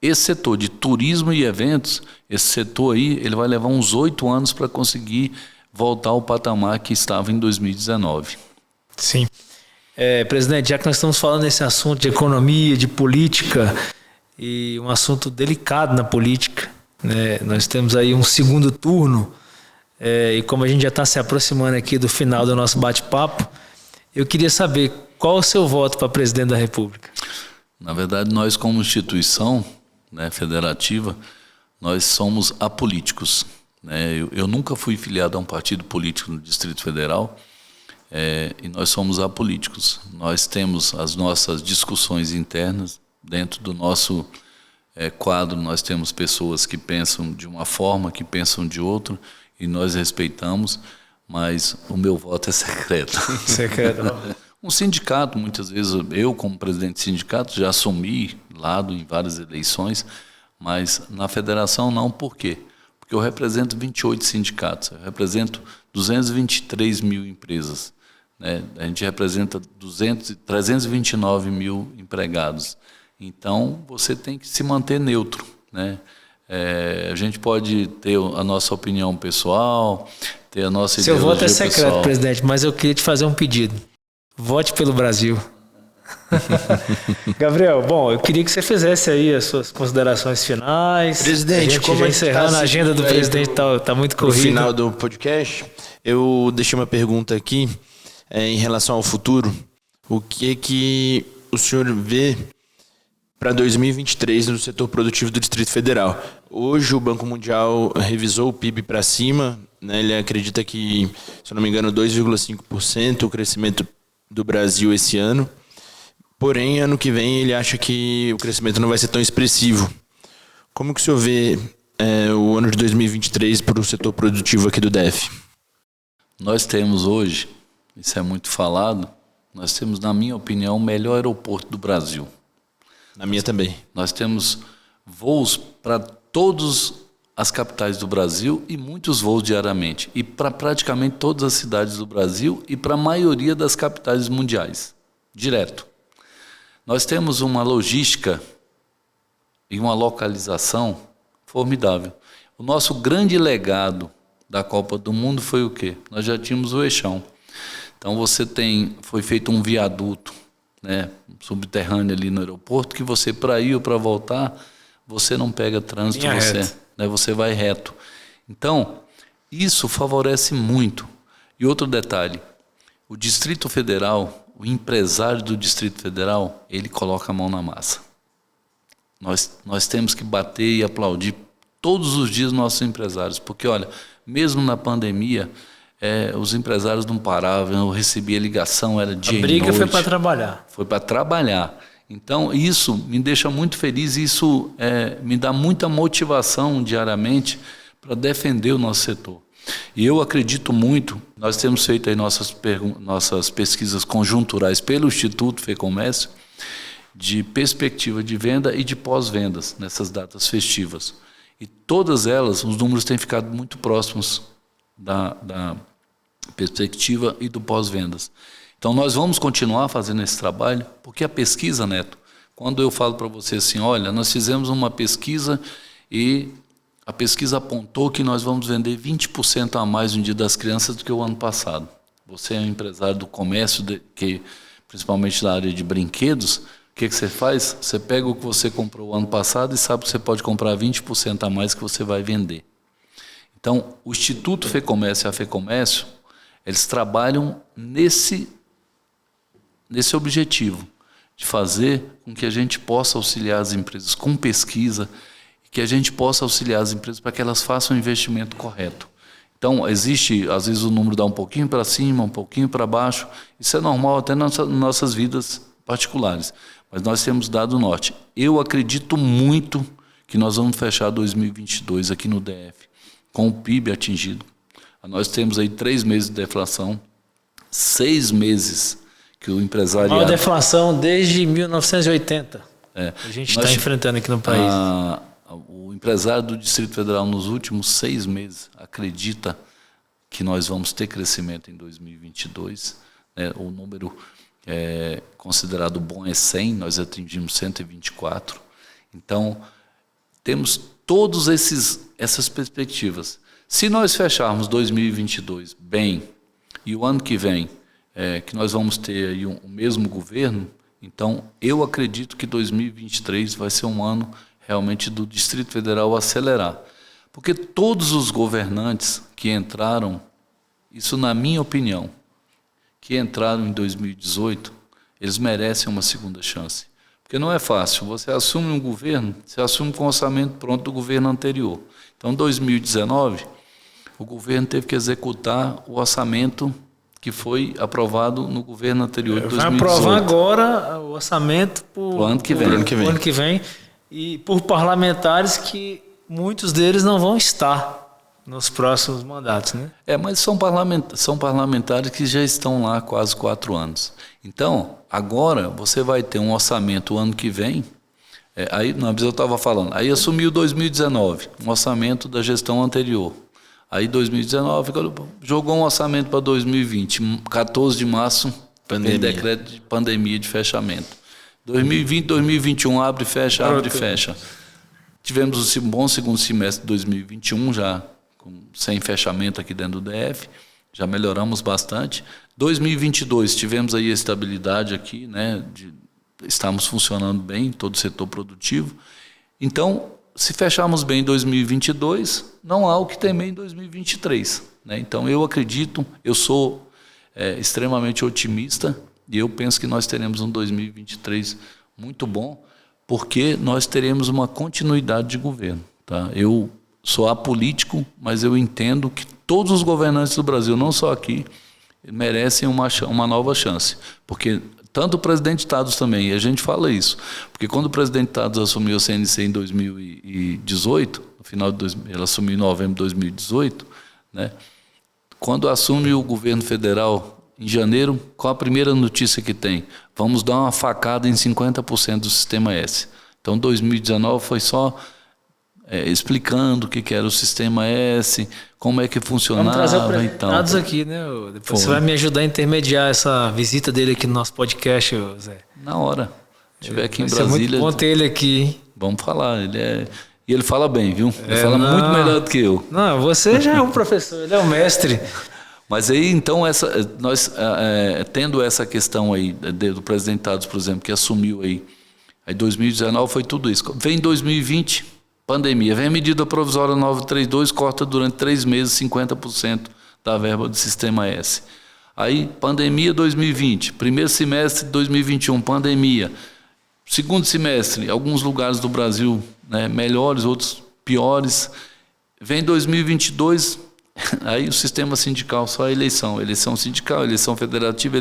esse setor de turismo e eventos, esse setor aí, ele vai levar uns 8 anos para conseguir voltar ao patamar que estava em 2019. Sim. Presidente, já que nós estamos falando desse assunto de economia, de política, e um assunto delicado na política, né? Nós temos aí um segundo turno, e como a gente já está se aproximando aqui do final do nosso bate-papo, eu queria saber qual o seu voto para presidente da República. Na verdade, nós como instituição, né, federativa, nós somos apolíticos, né? Eu nunca fui filiado a um partido político no Distrito Federal, e nós somos apolíticos. Nós temos as nossas discussões internas. Dentro do nosso quadro, nós temos pessoas que pensam de uma forma, que pensam de outra, e nós respeitamos, mas o meu voto é secreto. Secreto. Um sindicato, muitas vezes, eu como presidente de sindicato já assumi lado em várias eleições, mas na federação não. Por quê? Porque eu represento 28 sindicatos, eu represento 223 mil empresas, né? A gente representa 329 mil empregados. Então, você tem que se manter neutro, né? A gente pode ter a nossa opinião pessoal, ter a nossa ideologia pessoal. Seu voto é secreto, presidente, mas eu queria te fazer um pedido. Vote pelo Brasil. Gabriel, bom, eu queria que você fizesse aí as suas considerações finais. Presidente, como encerrando, a agenda do presidente está muito corrida. No final do podcast, eu deixei uma pergunta aqui em relação ao futuro. O que o senhor vê para 2023 no setor produtivo do Distrito Federal? Hoje o Banco Mundial revisou o PIB para cima, né? Ele acredita que, se eu não me engano, 2,5% o crescimento do Brasil esse ano. Porém, ano que vem ele acha que o crescimento não vai ser tão expressivo. Como que o senhor vê o ano de 2023 para o setor produtivo aqui do DF? Nós temos hoje, isso é muito falado, nós temos, na minha opinião, o melhor aeroporto do Brasil. Na minha também. Nós temos voos para todas as capitais do Brasil e muitos voos diariamente. E para praticamente todas as cidades do Brasil e para a maioria das capitais mundiais. Direto. Nós temos uma logística e uma localização formidável. O nosso grande legado da Copa do Mundo foi o quê? Nós já tínhamos o Eixão. Então foi feito um viaduto, né, subterrâneo ali no aeroporto, que você, para ir ou para voltar, você não pega trânsito, você vai reto. Então, isso favorece muito. E outro detalhe, o Distrito Federal, o empresário do Distrito Federal, ele coloca a mão na massa. Nós temos que bater e aplaudir todos os dias nossos empresários, porque, olha, mesmo na pandemia, os empresários não paravam, eu recebia ligação, era dia e noite. A briga foi para trabalhar. Foi para trabalhar. Então, isso me deixa muito feliz, isso me dá muita motivação diariamente para defender o nosso setor. E eu acredito muito, nós temos feito aí nossas pesquisas conjunturais pelo Instituto FEComércio, de perspectiva de venda e de pós-vendas nessas datas festivas. E todas elas, os números têm ficado muito próximos da perspectiva e do pós-vendas. Então, nós vamos continuar fazendo esse trabalho, porque a pesquisa, Neto, quando eu falo para você assim, olha, nós fizemos uma pesquisa e a pesquisa apontou que nós vamos vender 20% a mais no Dia das Crianças do que o ano passado. Você é um empresário do comércio, principalmente da área de brinquedos, o que você faz? Você pega o que você comprou o ano passado e sabe que você pode comprar 20% a mais que você vai vender. Então, o Instituto FEComércio e a FEComércio, eles trabalham nesse objetivo, de fazer com que a gente possa auxiliar as empresas com pesquisa, que a gente possa auxiliar as empresas para que elas façam o investimento correto. Então, existe, às vezes o número dá um pouquinho para cima, um pouquinho para baixo, isso é normal até nas nossas vidas particulares, mas nós temos dado norte. Eu acredito muito que nós vamos fechar 2022 aqui no DF, com o PIB atingido. Nós temos aí 3 meses de deflação, 6 meses que o empresariado... Maior deflação desde 1980. A gente está enfrentando aqui no país. O empresário do Distrito Federal nos últimos 6 meses acredita que nós vamos ter crescimento em 2022. O número considerado bom é 100, nós atingimos 124. Então, temos todas essas perspectivas. Se nós fecharmos 2022 bem e o ano que vem que nós vamos ter aí o mesmo governo, então eu acredito que 2023 vai ser um ano realmente do Distrito Federal acelerar. Porque todos os governantes que entraram, isso na minha opinião, que entraram em 2018, eles merecem uma segunda chance. Porque não é fácil, você assume um governo, você assume com o orçamento pronto do governo anterior. Então, em 2019, o governo teve que executar o orçamento que foi aprovado no governo anterior de 2018. Vai aprovar agora o orçamento para o ano que vem. E por parlamentares que muitos deles não vão estar nos próximos mandatos, né? Mas são parlamentares que já estão lá há quase 4 anos. Então, agora você vai ter um orçamento o ano que vem. Aí eu estava falando, aí assumiu 2019, um orçamento da gestão anterior. Aí 2019 jogou um orçamento para 2020, 14 de março, tem decreto de pandemia de fechamento. 2020, 2021, abre e fecha. Tivemos um bom segundo semestre de 2021, já sem fechamento aqui dentro do DF, já melhoramos bastante. 2022, tivemos aí a estabilidade aqui, né? Estamos funcionando bem, todo o setor produtivo. Então, se fecharmos bem em 2022, não há o que temer em 2023. Né? Então, eu acredito, eu sou extremamente otimista, e eu penso que nós teremos um 2023 muito bom, porque nós teremos uma continuidade de governo. Tá? Eu sou apolítico, mas eu entendo que todos os governantes do Brasil, não só aqui, merecem uma nova chance. Porque tanto o presidente Tados também, e a gente fala isso, porque quando o presidente Tados assumiu o CNC em 2018, no final de ele assumiu em novembro de 2018, né? Quando assume o governo federal em janeiro, qual a primeira notícia que tem? Vamos dar uma facada em 50% do Sistema S. Então, 2019 foi só explicando o que era o Sistema S, como é que funcionava. Vamos trazer o presidente aqui, né? Depois você vai me ajudar a intermediar essa visita dele aqui no nosso podcast, Zé. Na hora. Se estiver aqui em Brasília... É muito bom ter ele aqui, hein? Vamos falar. E ele fala bem, viu? Ele fala muito melhor do que eu. Não, você já é um professor, ele é um mestre. Mas aí, então, nós tendo essa questão aí do presidente Tados, por exemplo, que assumiu aí 2019 foi tudo isso. Vem 2020, pandemia. Vem a medida provisória 932, corta durante 3 meses 50% da verba do Sistema S. Aí, pandemia 2020, primeiro semestre de 2021, pandemia. Segundo semestre, alguns lugares do Brasil, né, melhores, outros piores. Vem 2022... Aí o sistema sindical, só a eleição sindical, eleição federativa,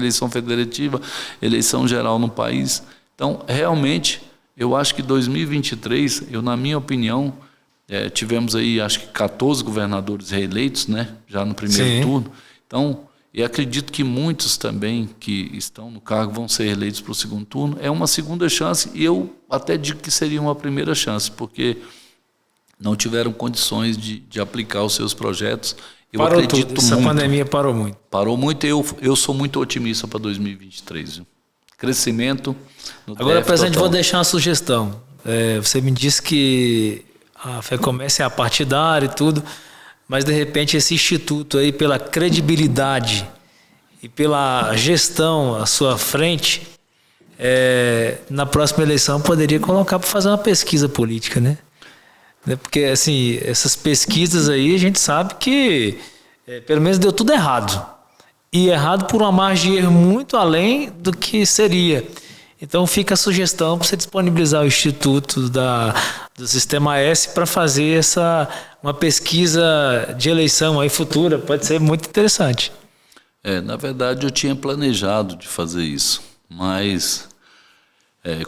eleição geral no país. Então, realmente, eu acho que 2023, na minha opinião, tivemos aí, acho que 14 governadores reeleitos, né, já no primeiro turno. Então, eu acredito que muitos também que estão no cargo vão ser eleitos para o segundo turno. É uma segunda chance e eu até digo que seria uma primeira chance, porque não tiveram condições de aplicar os seus projetos. Eu Parou acredito tudo. Essa muito. pandemia parou muito. Parou muito. Eu sou muito otimista para 2023. Viu? Crescimento no Agora, DF presidente, total. vou deixar uma sugestão. Você me disse que a FEComércio é a partidária e tudo, mas de repente esse instituto aí, pela credibilidade e pela gestão à sua frente, na próxima eleição poderia colocar para fazer uma pesquisa política, né? Porque assim, essas pesquisas aí a gente sabe que pelo menos deu tudo errado. E errado por uma margem de erro muito além do que seria. Então fica a sugestão para você disponibilizar o Instituto do Sistema S para fazer uma pesquisa de eleição aí futura. Pode ser muito interessante. Na verdade, eu tinha planejado de fazer isso, mas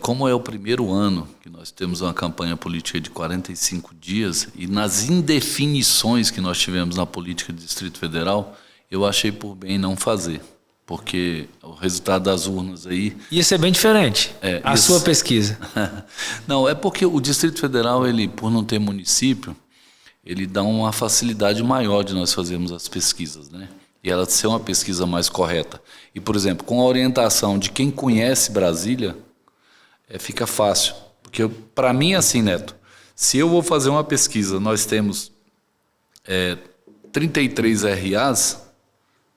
como é o primeiro ano que nós temos uma campanha política de 45 dias e nas indefinições que nós tivemos na política do Distrito Federal, eu achei por bem não fazer, porque o resultado das urnas aí... Ia ser bem diferente, sua pesquisa. Não, é porque o Distrito Federal, ele, por não ter município, ele dá uma facilidade maior de nós fazermos as pesquisas, né? E ela ser uma pesquisa mais correta. E, por exemplo, com a orientação de quem conhece Brasília, fica fácil. Porque, para mim, assim, Neto, se eu vou fazer uma pesquisa, nós temos 33 RAs,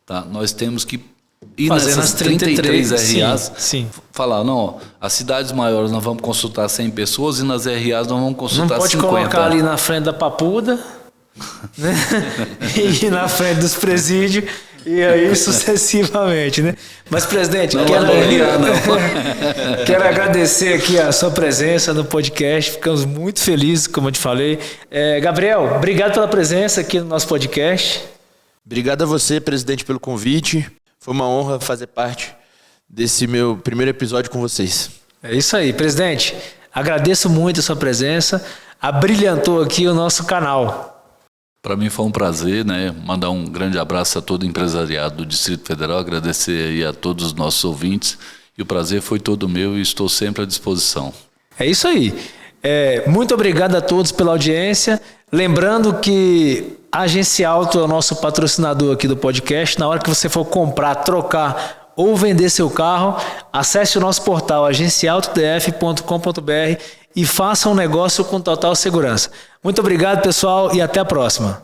tá? Nós temos que ir nessas 33 RAs, sim. falar, não, ó, as cidades maiores nós vamos consultar 100 pessoas e nas RAs nós vamos consultar 50. Não pode colocar ali na frente da Papuda, né? E na frente dos presídios, e aí sucessivamente, né? Mas, presidente, quero agradecer aqui a sua presença no podcast, ficamos muito felizes, como eu te falei. Gabriel, obrigado pela presença aqui no nosso podcast. Obrigado a você, presidente, pelo convite. Foi uma honra fazer parte desse meu primeiro episódio com vocês. É isso aí, presidente. Agradeço muito a sua presença. Abrilhantou aqui o nosso canal. Para mim foi um prazer, né? Mandar um grande abraço a todo o empresariado do Distrito Federal, agradecer aí a todos os nossos ouvintes. E o prazer foi todo meu e estou sempre à disposição. É isso aí. Muito obrigado a todos pela audiência. Lembrando que a Agência Auto é o nosso patrocinador aqui do podcast. Na hora que você for comprar, trocar ou vender seu carro, acesse o nosso portal agenciaautodf.com.br e faça um negócio com total segurança. Muito obrigado, pessoal, e até a próxima.